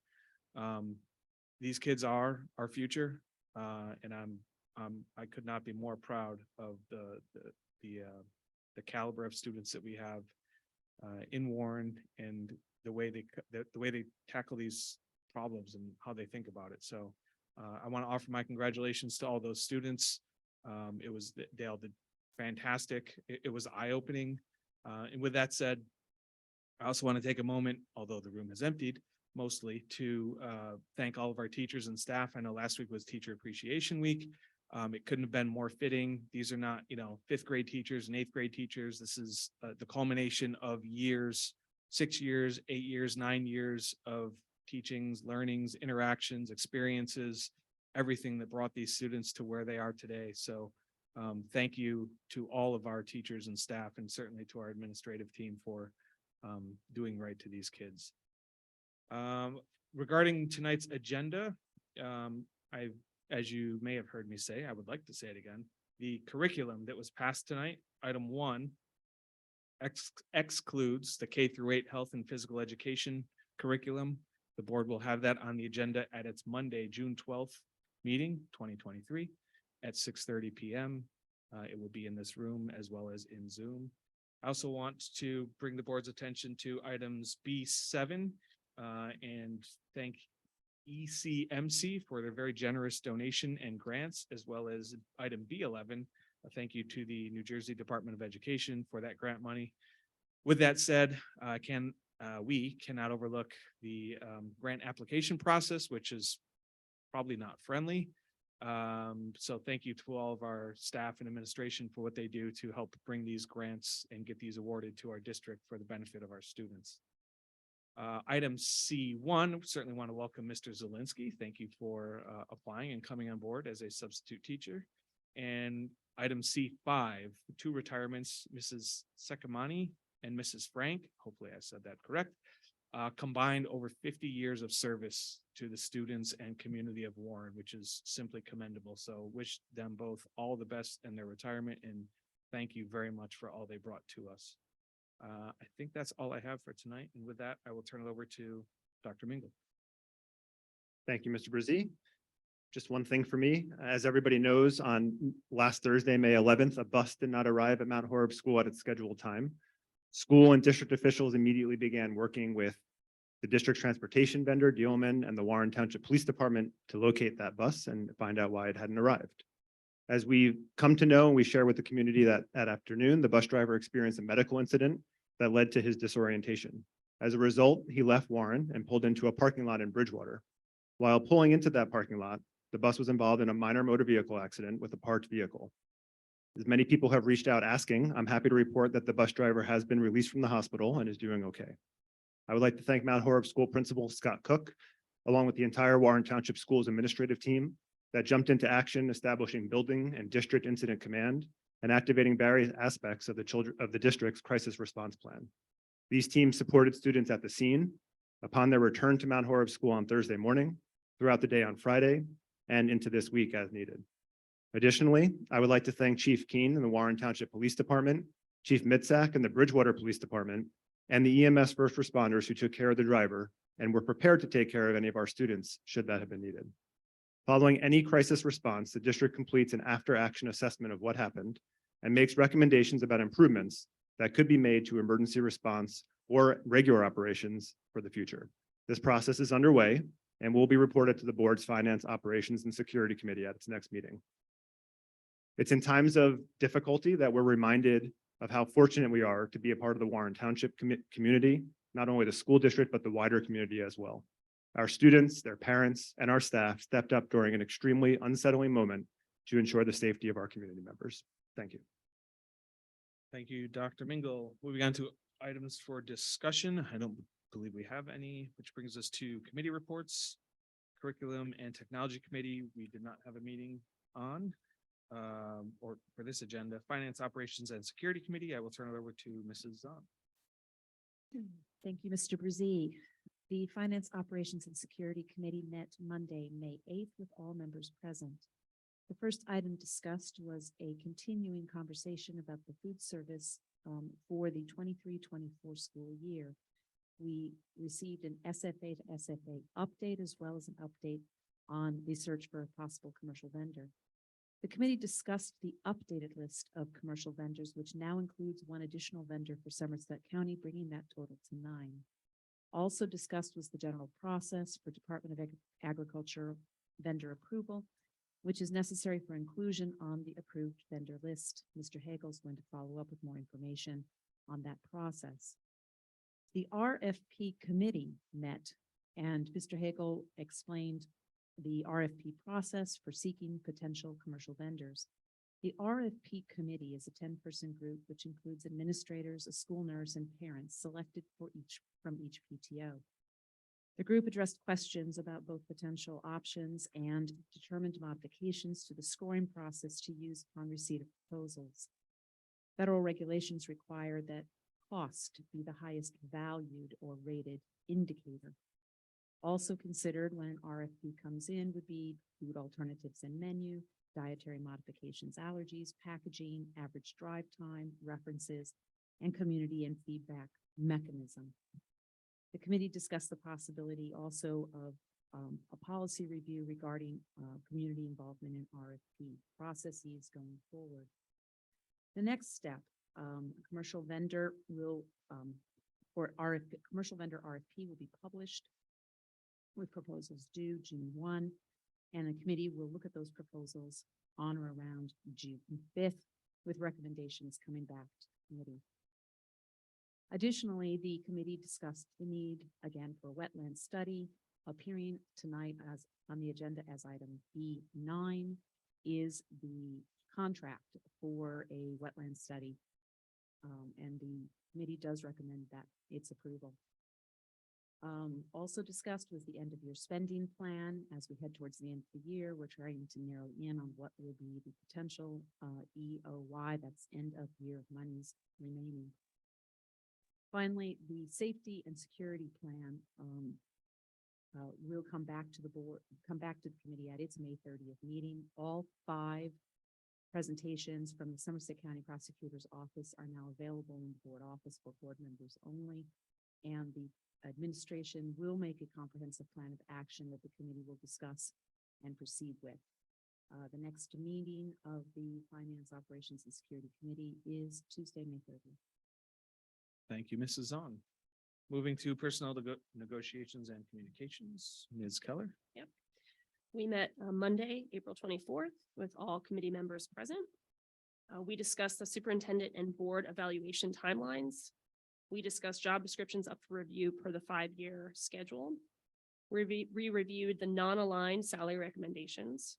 S2: these kids are our future, and I could not be more proud of the caliber of students that we have in Warren and the way they tackle these problems and how they think about it. So I want to offer my congratulations to all those students. Dale did fantastic. It was eye-opening. And with that said, I also want to take a moment, although the room has emptied mostly, to thank all of our teachers and staff. I know last week was Teacher Appreciation Week. It couldn't have been more fitting. These are not, 5th grade teachers and 8th grade teachers. This is the culmination of years, 6 years, 8 years, 9 years of teachings, learnings, interactions, experiences, everything that brought these students to where they are today. So thank you to all of our teachers and staff, and certainly to our administrative team for doing right to these kids. Regarding tonight's agenda, as you may have heard me say, I would like to say it again, the curriculum that was passed tonight, item 1, excludes the K-8 health and physical education curriculum. The board will have that on the agenda at its Monday, June 12th meeting, 2023 at 6:30 p.m. It will be in this room as well as in Zoom. I also want to bring the board's attention to items B7 and thank ECMC for their very generous donation and grants, as well as item B11. A thank you to the New Jersey Department of Education for that grant money. With that said, we cannot overlook the grant application process, which is probably not friendly. So thank you to all of our staff and administration for what they do to help bring these grants and get these awarded to our district for the benefit of our students. Item C1, certainly want to welcome Mr. Zielinski. Thank you for applying and coming on board as a substitute teacher. And item C5, 2 retirements, Mrs. Sekamani and Mrs. Frank. Hopefully I said that correct. combined over 50 years of service to the students and community of Warren, which is simply commendable. So wish them both all the best in their retirement and thank you very much for all they brought to us. I think that's all I have for tonight. And with that, I will turn it over to Dr. Mingle.
S5: Thank you, Mr. Brzee. Just one thing for me, as everybody knows, on last Thursday, May 11th, a bus did not arrive at Mount Horeb School at its scheduled time. School and district officials immediately began working with the district transportation vendor, Dealman, and the Warren Township Police Department to locate that bus and find out why it hadn't arrived. As we come to know and we share with the community that afternoon, the bus driver experienced a medical incident that led to his disorientation. As a result, he left Warren and pulled into a parking lot in Bridgewater. While pulling into that parking lot, the bus was involved in a minor motor vehicle accident with a parked vehicle. As many people have reached out asking, I'm happy to report that the bus driver has been released from the hospital and is doing okay. I would like to thank Mount Horeb School Principal Scott Cook, along with the entire Warren Township Schools administrative team that jumped into action, establishing building and district incident command and activating various aspects of the district's crisis response plan. These teams supported students at the scene upon their return to Mount Horeb School on Thursday morning, throughout the day on Friday, and into this week as needed. Additionally, I would like to thank Chief Keene and the Warren Township Police Department, Chief Mitzak and the Bridgewater Police Department, and the EMS first responders who took care of the driver and were prepared to take care of any of our students should that have been needed. Following any crisis response, the district completes an after-action assessment of what happened and makes recommendations about improvements that could be made to emergency response or regular operations for the future. This process is underway and will be reported to the board's Finance, Operations, and Security Committee at its next meeting. It's in times of difficulty that we're reminded of how fortunate we are to be a part of the Warren Township community, not only the school district, but the wider community as well. Our students, their parents, and our staff stepped up during an extremely unsettling moment to ensure the safety of our community members. Thank you.
S2: Thank you, Dr. Mingle. Moving on to items for discussion. I don't believe we have any, which brings us to committee reports. Curriculum and Technology Committee, we did not have a meeting on or for this agenda. Finance, Operations, and Security Committee, I will turn it over to Mrs. Zahn.
S1: Thank you, Mr. Brzee. The Finance, Operations, and Security Committee met Monday, May 8th, with all members present. The first item discussed was a continuing conversation about the food service for the 23-24 school year. We received an SFA to SFA update as well as an update on the search for a possible commercial vendor. The committee discussed the updated list of commercial vendors, which now includes one additional vendor for Somerset County, bringing that total to 9. Also discussed was the general process for Department of Agriculture vendor approval, which is necessary for inclusion on the approved vendor list. Mr. Hagel is going to follow up with more information on that process. The RFP committee met, and Mr. Hagel explained the RFP process for seeking potential commercial vendors. The RFP committee is a 10-person group, which includes administrators, a school nurse, and parents selected from each PTO. The group addressed questions about both potential options and determined modifications to the scoring process to use upon receipt of proposals. Federal regulations require that cost be the highest valued or rated indicator. Also considered when an RFP comes in would be food alternatives and menu, dietary modifications, allergies, packaging, average drive time, references, and community and feedback mechanism. The committee discussed the possibility also of a policy review regarding community involvement in RFP processes going forward. The next step, commercial vendor will, commercial vendor RFP will be published with proposals due June 1, and the committee will look at those proposals on or around June 5th with recommendations coming back to the committee. Additionally, the committee discussed the need again for a wetland study. Appearing tonight as on the agenda as item B9 is the contract for a wetland study. And the committee does recommend that its approval. Also discussed was the end of year spending plan. As we head towards the end of the year, we're trying to narrow in on what will be the potential EOY, that's end of year monies remaining. Finally, the safety and security plan, will come back to the board, come back to the committee at its May 30th meeting. All 5 presentations from the Somerset County Prosecutor's Office are now available in the board office for board members only. And the administration will make a comprehensive plan of action that the committee will discuss and proceed with. The next meeting of the Finance, Operations, and Security Committee is Tuesday, May 30th.
S2: Thank you, Mrs. Zahn. Moving to personnel negotiations and communications, Ms. Keller.
S10: We met Monday, April 24th, with all committee members present. We discussed the superintendent and board evaluation timelines. We discussed job descriptions up for review per the 5-year schedule. We reviewed the non-aligned salary recommendations.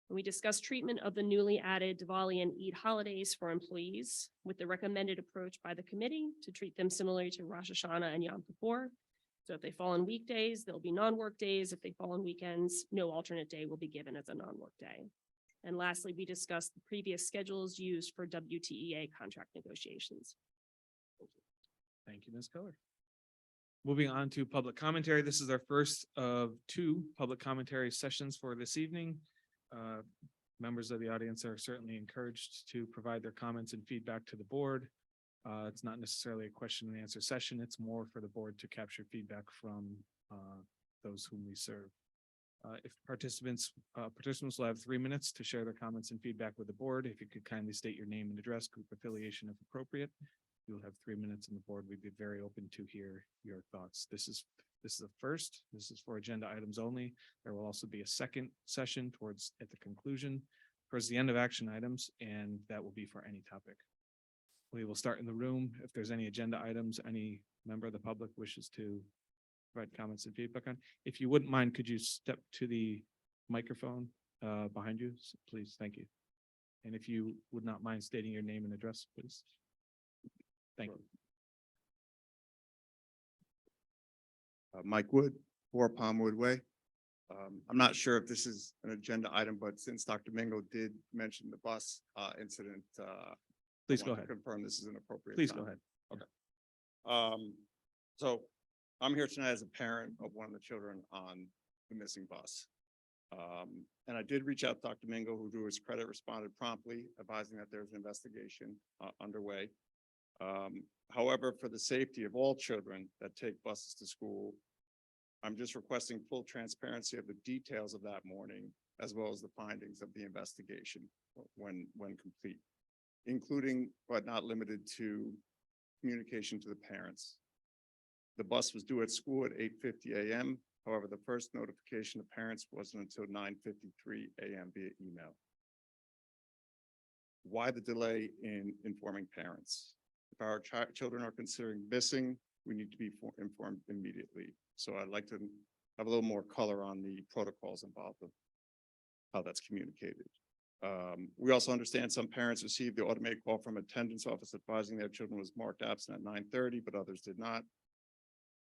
S10: We discussed treatment of the newly added Diwali and Eid holidays for employees with the recommended approach by the committee to treat them similarly to Rosh Hashanah and Yom Kippur. So if they fall on weekdays, there'll be non-work days. If they fall on weekends, no alternate day will be given as a non-work day. And lastly, we discussed the previous schedules used for WTEA contract negotiations.
S2: Thank you, Ms. Keller. Moving on to public commentary. This is our first of 2 public commentary sessions for this evening. Members of the audience are certainly encouraged to provide their comments and feedback to the board. It's not necessarily a question and answer session. It's more for the board to capture feedback from those whom we serve. If participants will have 3 minutes to share their comments and feedback with the board. If you could kindly state your name and address, group affiliation if appropriate. You'll have 3 minutes, and the board would be very open to hear your thoughts. This is a first. This is for agenda items only. There will also be a second session at the conclusion, towards the end of action items, and that will be for any topic. We will start in the room. If there's any agenda items, any member of the public wishes to provide comments and feedback on. If you wouldn't mind, could you step to the microphone behind you, please? Thank you. And if you would not mind stating your name and address, please. Thank you.
S11: Mike Wood, 4 Palmwood Way. I'm not sure if this is an agenda item, but since Dr. Mingo did mention the bus incident,
S2: Please
S11: I
S2: go
S11: want to
S2: ahead.
S11: confirm this is an appropriate.
S2: Please
S11: time.
S2: go ahead.
S11: So I'm here tonight as a parent of one of the children on the missing bus. And I did reach out to Dr. Mingo, who to his credit responded promptly, advising that there's an investigation underway. However, for the safety of all children that take buses to school, I'm just requesting full transparency of the details of that morning, as well as the findings of the investigation when complete, including but not limited to communication to the parents. The bus was due at school at 8:50 a.m. However, the first notification to parents wasn't until 9:53 a.m. via email. Why the delay in informing parents? If our children are considering missing, we need to be informed immediately. So I'd like to have a little more color on the protocols involved of how that's communicated. We also understand some parents received the automated call from attendance office advising their children was marked absent at 9:30, but others did not.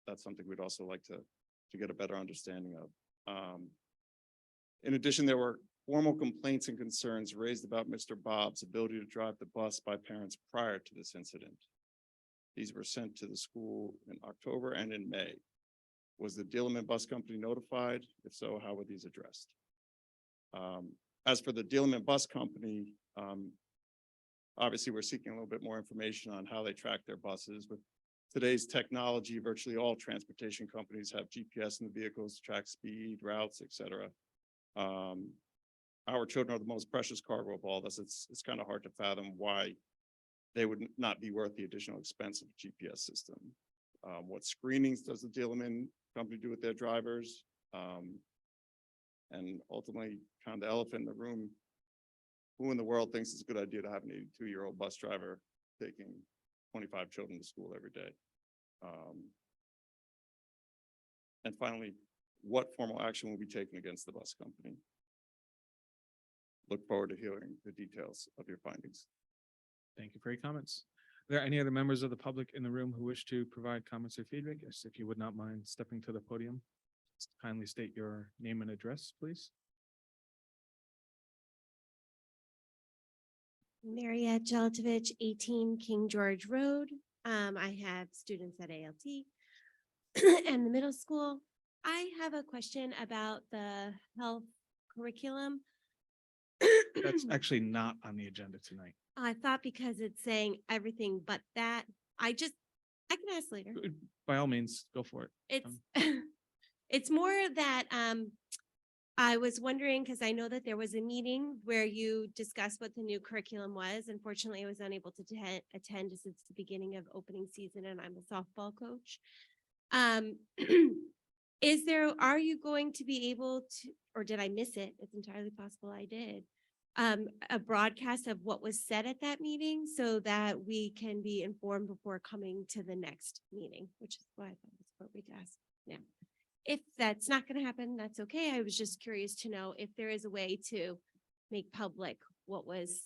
S11: That's something we'd also like to get a better understanding of. In addition, there were formal complaints and concerns raised about Mr. Bob's ability to drive the bus by parents prior to this incident. These were sent to the school in October and in May. Was the Dealman Bus Company notified? If so, how were these addressed? As for the Dealman Bus Company, obviously we're seeking a little bit more information on how they track their buses. With today's technology, virtually all transportation companies have GPS in the vehicles to track speed, routes, etc. Our children are the most precious cargo of all this. It's kind of hard to fathom why they would not be worth the additional expense of a GPS system. What screenings does the Dealman Company do with their drivers? And ultimately, kind of the elephant in the room, who in the world thinks it's a good idea to have an 82-year-old bus driver taking 25 children to school every day? And finally, what formal action will be taken against the bus company? Look forward to hearing the details of your findings.
S2: Thank you for your comments. Are there any other members of the public in the room who wish to provide comments or feedback? Yes, if you would not mind stepping to the podium. Kindly state your name and address, please.
S12: Mariette Jelatovich, 18 King George Road. I have students at ALT and the middle school. I have a question about the health curriculum.
S2: That's actually not on the agenda tonight.
S12: I thought because it's saying everything but that, I can ask later.
S2: By all means, go for it.
S12: It's, it's more that, I was wondering, because I know that there was a meeting where you discussed what the new curriculum was. Unfortunately, I was unable to attend since the beginning of opening season, and I'm a softball coach. Are you going to be able to, or did I miss it? It's entirely possible I did. A broadcast of what was said at that meeting so that we can be informed before coming to the next meeting, which is why I thought it was appropriate to ask now. If that's not going to happen, that's okay. I was just curious to know if there is a way to make public what was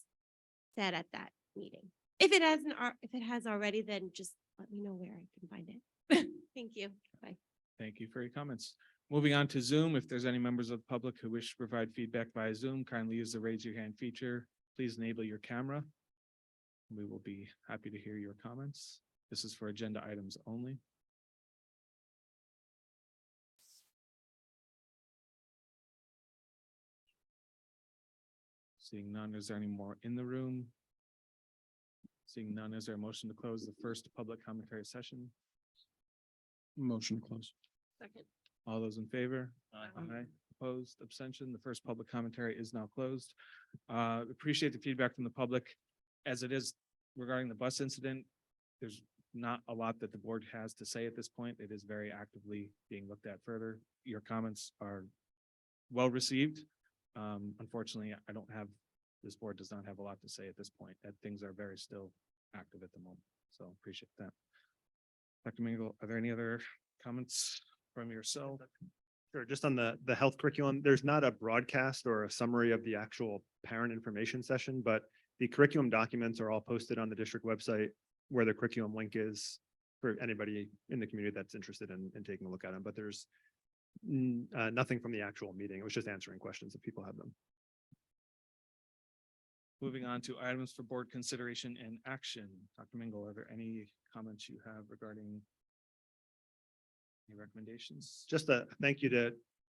S12: said at that meeting. If it hasn't, if it has already, then just let me know where I can find it. Thank you. Bye.
S2: Thank you for your comments. Moving on to Zoom, if there's any members of the public who wish to provide feedback via Zoom, kindly use the raise your hand feature. Please enable your camera. We will be happy to hear your comments. This is for agenda items only. Seeing none, is there any more in the room? Seeing none, is there a motion to close the first public commentary session?
S7: Motion close.
S10: Second.
S2: All those in favor? Aye. Opposed, abstention. The first public commentary is now closed. Appreciate the feedback from the public. As it is regarding the bus incident, there's not a lot that the board has to say at this point. It is very actively being looked at further. Your comments are well received. Unfortunately, this board does not have a lot to say at this point, that things are very still active at the moment. So appreciate that. Dr. Mingle, are there any other comments from yourself?
S5: Sure, just on the health curriculum, there's not a broadcast or a summary of the actual parent information session, but the curriculum documents are all posted on the district website where the curriculum link is for anybody in the community that's interested in taking a look at them. But there's nothing from the actual meeting. It was just answering questions if people have them.
S2: Moving on to items for board consideration and action. Dr. Mingle, are there any comments you have regarding any recommendations?
S5: Just a thank you to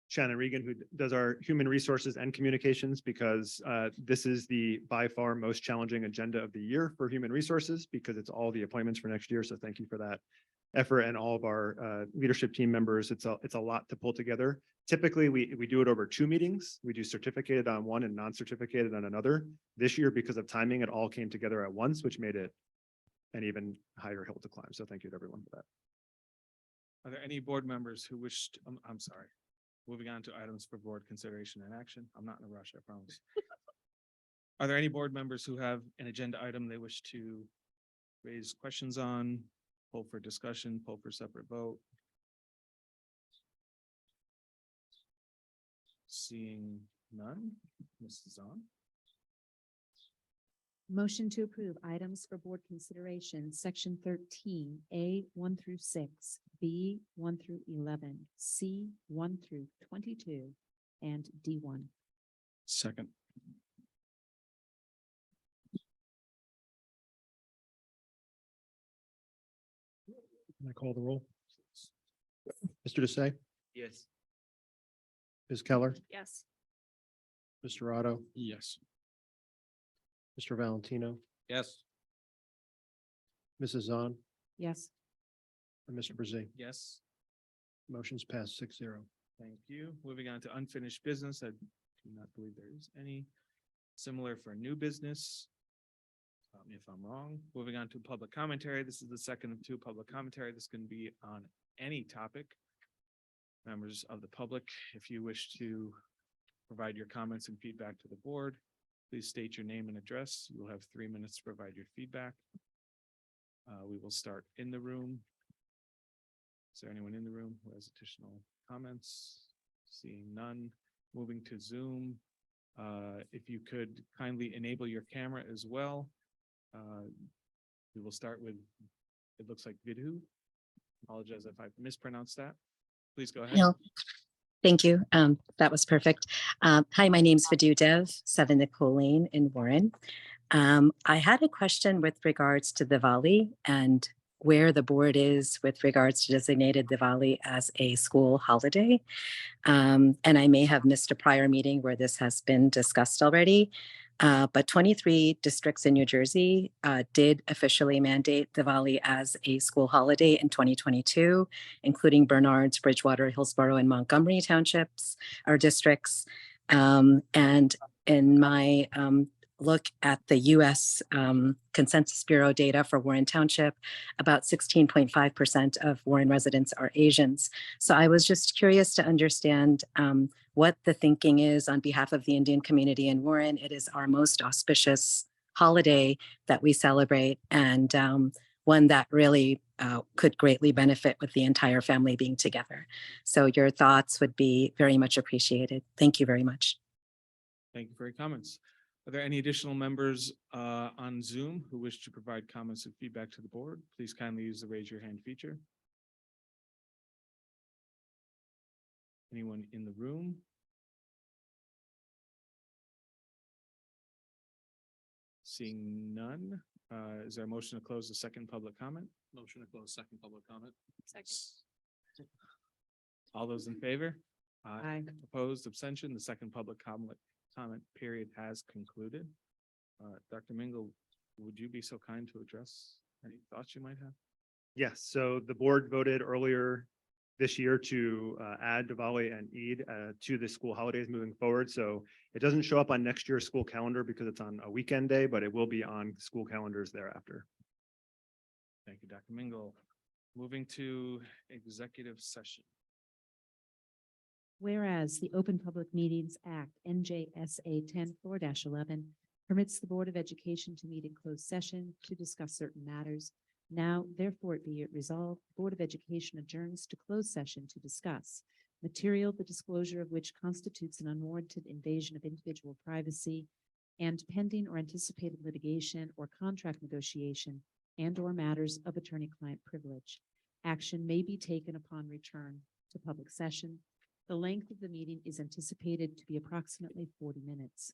S5: Shannon Regan, who does our human resources and communications, because this is the by far most challenging agenda of the year for human resources, because it's all the appointments for next year. So thank you for that effort, and all of our leadership team members. It's a lot to pull together. Typically, we do it over 2 meetings. We do certificated on one and non-certificated on another. This year, because of timing, it all came together at once, which made it an even higher hill to climb. So thank you to everyone for that.
S2: Are there any board members who wish to, I'm sorry, moving on to items for board consideration and action. I'm not in a rush, I promise. Are there any board members who have an agenda item they wish to raise questions on, pull for discussion, pull for separate vote? Seeing none, Mrs. On.
S1: Motion to approve items for board consideration, section 13, A 1 through 6, B 1 through 11, C 1 through 22, and D 1.
S7: Second.
S5: Can I call the roll? Mr. Desai,
S2: Yes.
S5: Ms. Keller,
S10: Yes.
S5: Mr. Otto,
S7: Yes.
S5: Mr. Valentino,
S2: Yes.
S5: Mrs. Zahn,
S1: Yes.
S5: and Mr. Brzee.
S2: Yes.
S5: Motion's passed 6-0.
S2: Thank you. Moving on to unfinished business. I do not believe there is any. Similar for new business. Stop me if I'm wrong. Moving on to public commentary. This is the second of 2 public commentary. This can be on any topic. Members of the public, if you wish to provide your comments and feedback to the board, please state your name and address. You will have 3 minutes to provide your feedback. We will start in the room. Is there anyone in the room who has additional comments? Seeing none. Moving to Zoom. If you could kindly enable your camera as well. We will start with, it looks like Vidhu. Apologize if I mispronounced that. Please go ahead.
S13: No, thank you. That was perfect. Hi, my name's Vidhu Dev, 7 Nicole Lane in Warren. I had a question with regards to Diwali and where the board is with regards to designated Diwali as a school holiday. And I may have missed a prior meeting where this has been discussed already. But 23 districts in New Jersey did officially mandate Diwali as a school holiday in 2022, including Bernards, Bridgewater, Hillsborough, and Montgomery townships or districts. And in my look at the US Consensus Bureau data for Warren Township, about 16.5% of Warren residents are Asians. So I was just curious to understand what the thinking is on behalf of the Indian community in Warren. It is our most auspicious holiday that we celebrate, and one that really could greatly benefit with the entire family being together. So your thoughts would be very much appreciated. Thank you very much.
S2: Thank you for your comments. Are there any additional members on Zoom who wish to provide comments and feedback to the board? Please kindly use the raise your hand feature. Anyone in the room? Seeing none, is there a motion to close the second public comment? Motion to close second public comment.
S10: Second.
S2: All those in favor?
S1: Aye.
S2: Opposed, abstention, the second public comment period has concluded. Dr. Mingle, would you be so kind to address any thoughts you might have?
S5: Yes, so the board voted earlier this year to add Diwali and Eid to the school holidays moving forward. So it doesn't show up on next year's school calendar because it's on a weekend day, but it will be on school calendars thereafter.
S2: Thank you, Dr. Mingle. Moving to executive session.
S1: Whereas the Open Public Meetings Act, NJSA 10-4-11, permits the Board of Education to meet in closed session to discuss certain matters. Now, therefore, be it resolved, the Board of Education adjourns to closed session to discuss material, the disclosure of which constitutes an unwarranted invasion of individual privacy, and pending or anticipated litigation or contract negotiation and/or matters of attorney-client privilege. Action may be taken upon return to public session. The length of the meeting is anticipated to be approximately 40 minutes.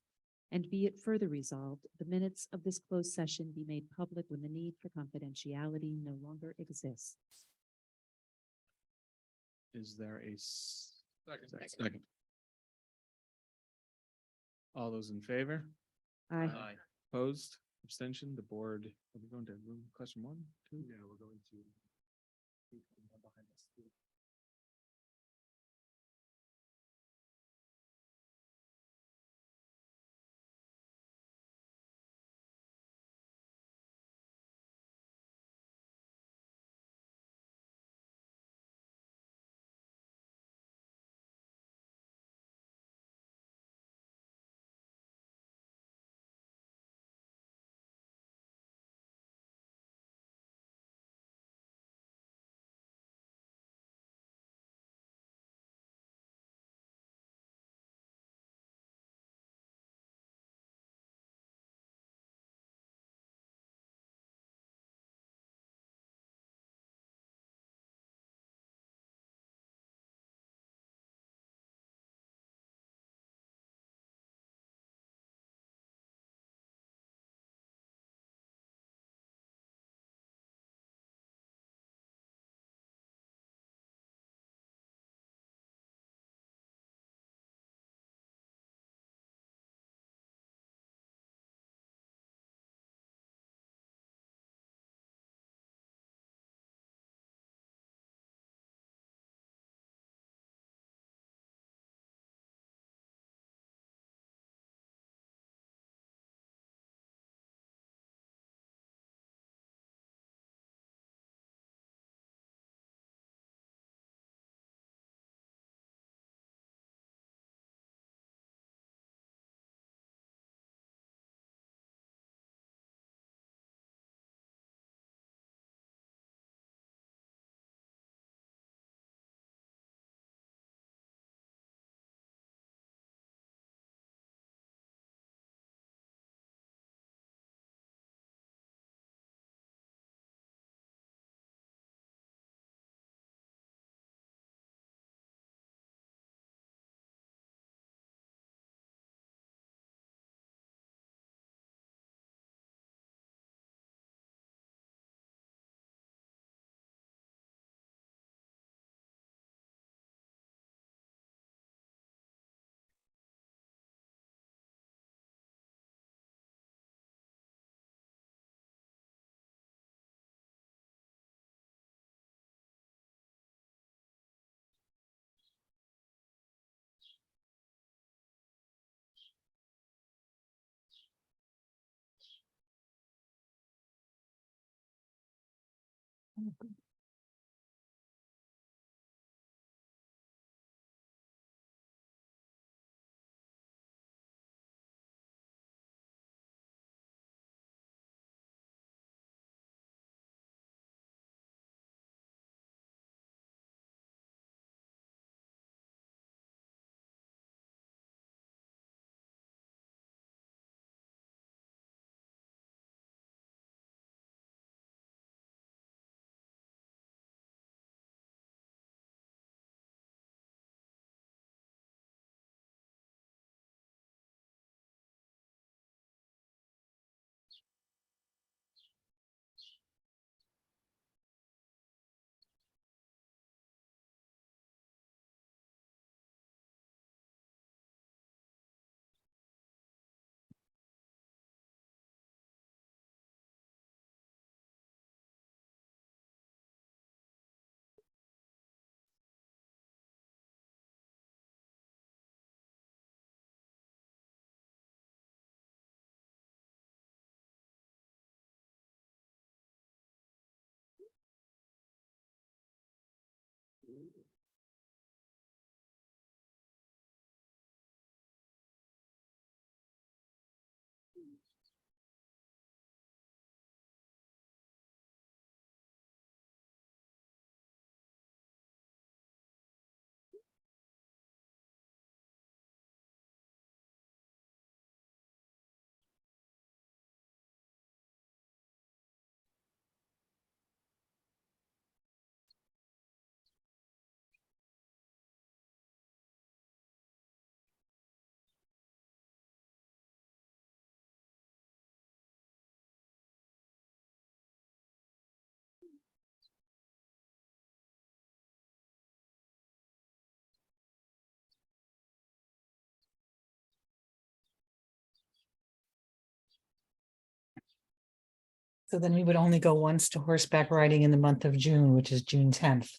S1: And be it further resolved, the minutes of this closed session be made public when the need for confidentiality no longer exists.
S2: Is there a second? All those in favor?
S1: Aye.
S2: Opposed, abstention, the board, are we going to room question 1, 2? Yeah, we're going to.
S14: So then we would only go once to horseback riding in the month of June, which is June 10th.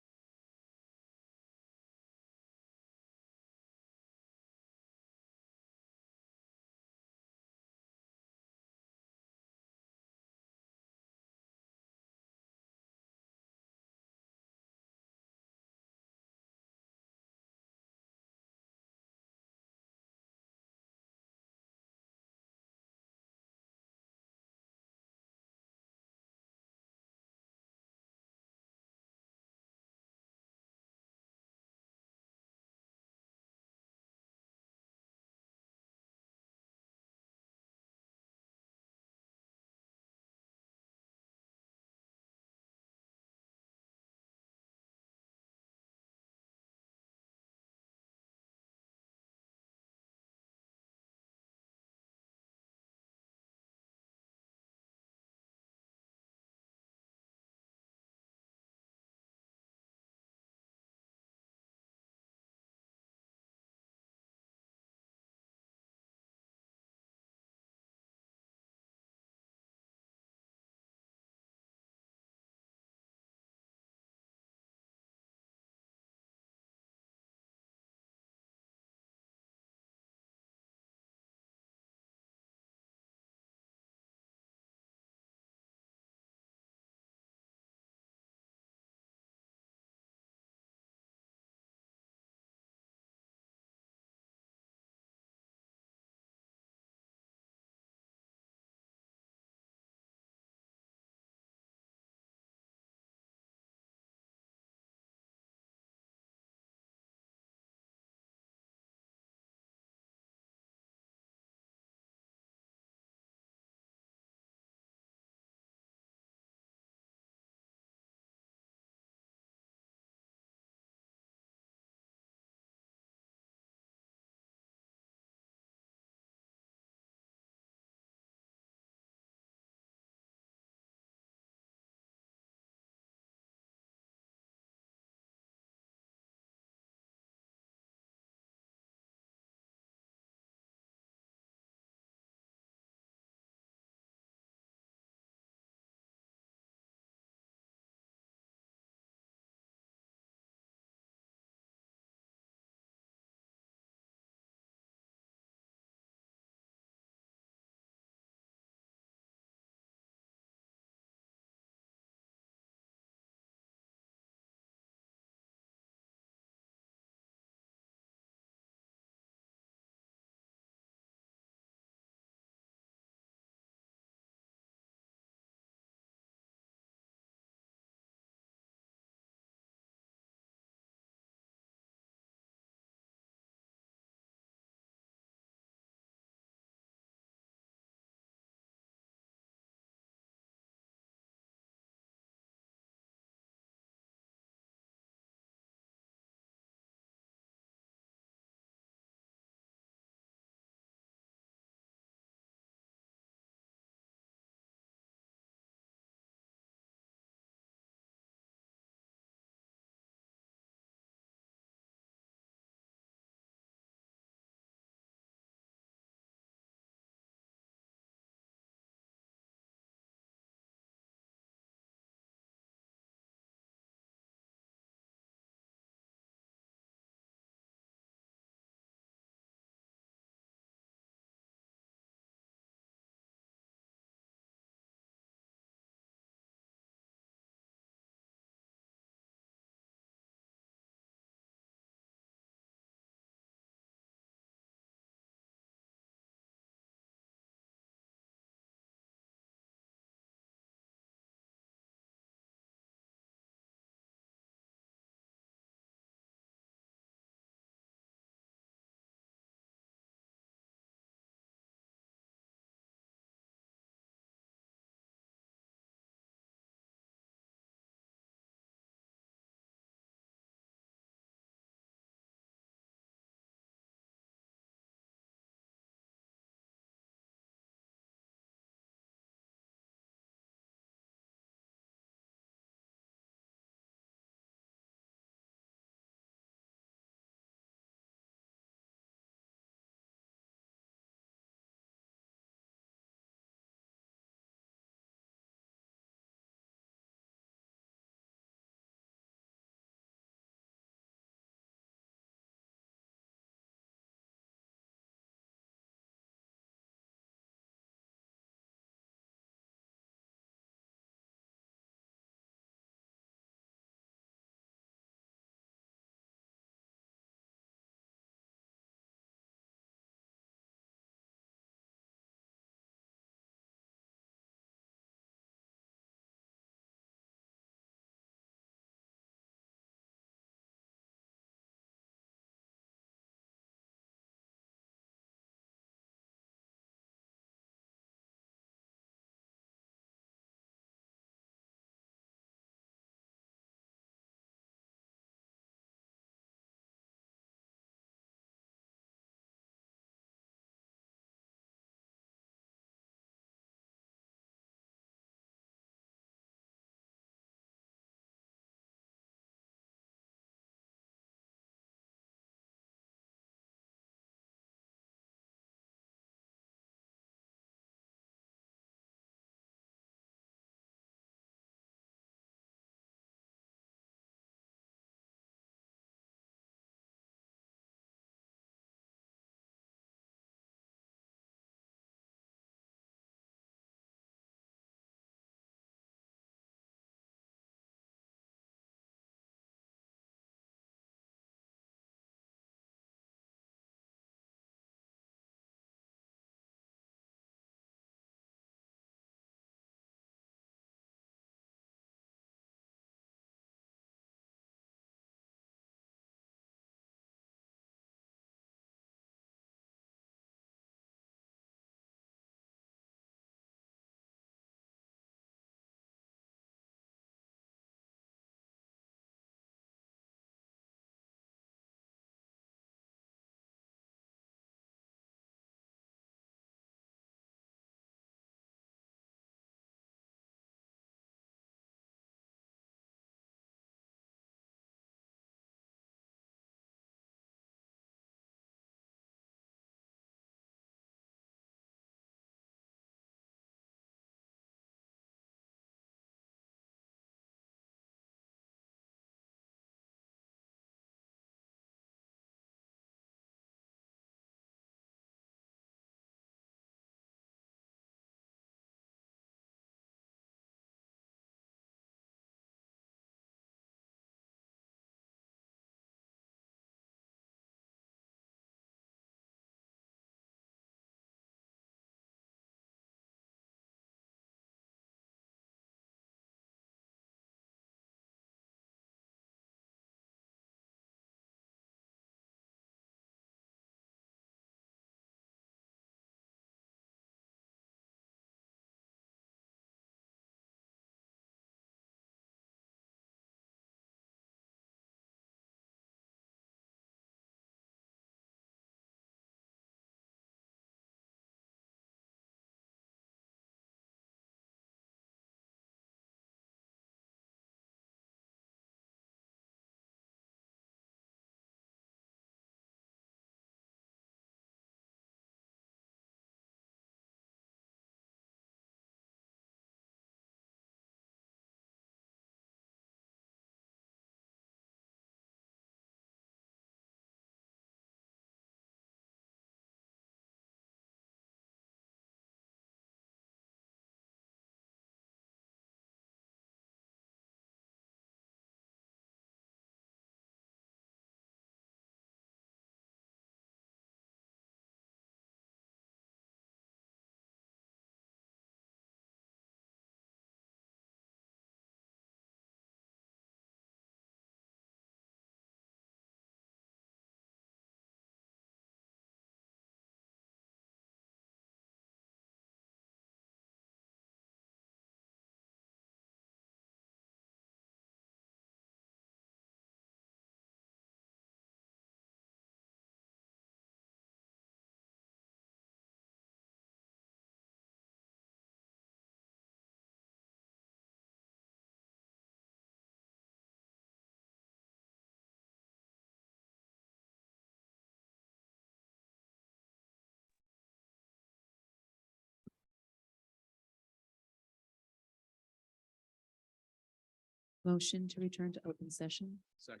S1: Motion to return to open session.
S2: Second.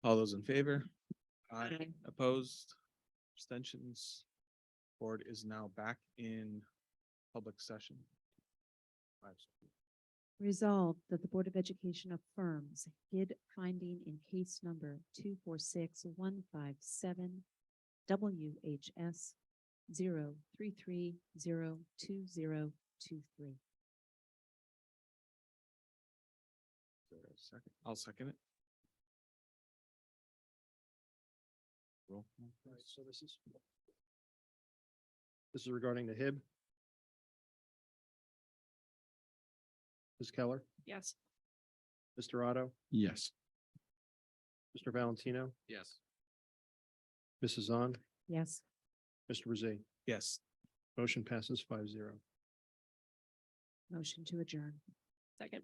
S2: All those in favor?
S1: Aye.
S2: Opposed? Abstentions? Board is now back in public session.
S1: Resolved that the Board of Education affirms HID finding in case number 246-157 WHS 033-02023.
S2: Second, I'll second it. Roll call.
S5: So this is regarding the HIB. Ms. Keller,
S10: Yes.
S5: Mr. Otto,
S7: Yes.
S5: Mr. Valentino,
S2: Yes.
S5: Mrs. Zahn,
S1: Yes.
S5: Mr. Brzee.
S2: Yes.
S5: Motion passes 5-0.
S1: Motion to adjourn.
S10: Second.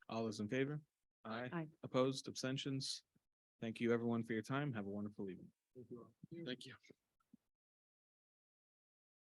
S2: All those in favor? Aye.
S1: Aye.
S2: Opposed, abstentions? Thank you, everyone, for your time. Have a wonderful evening.
S5: Thank you.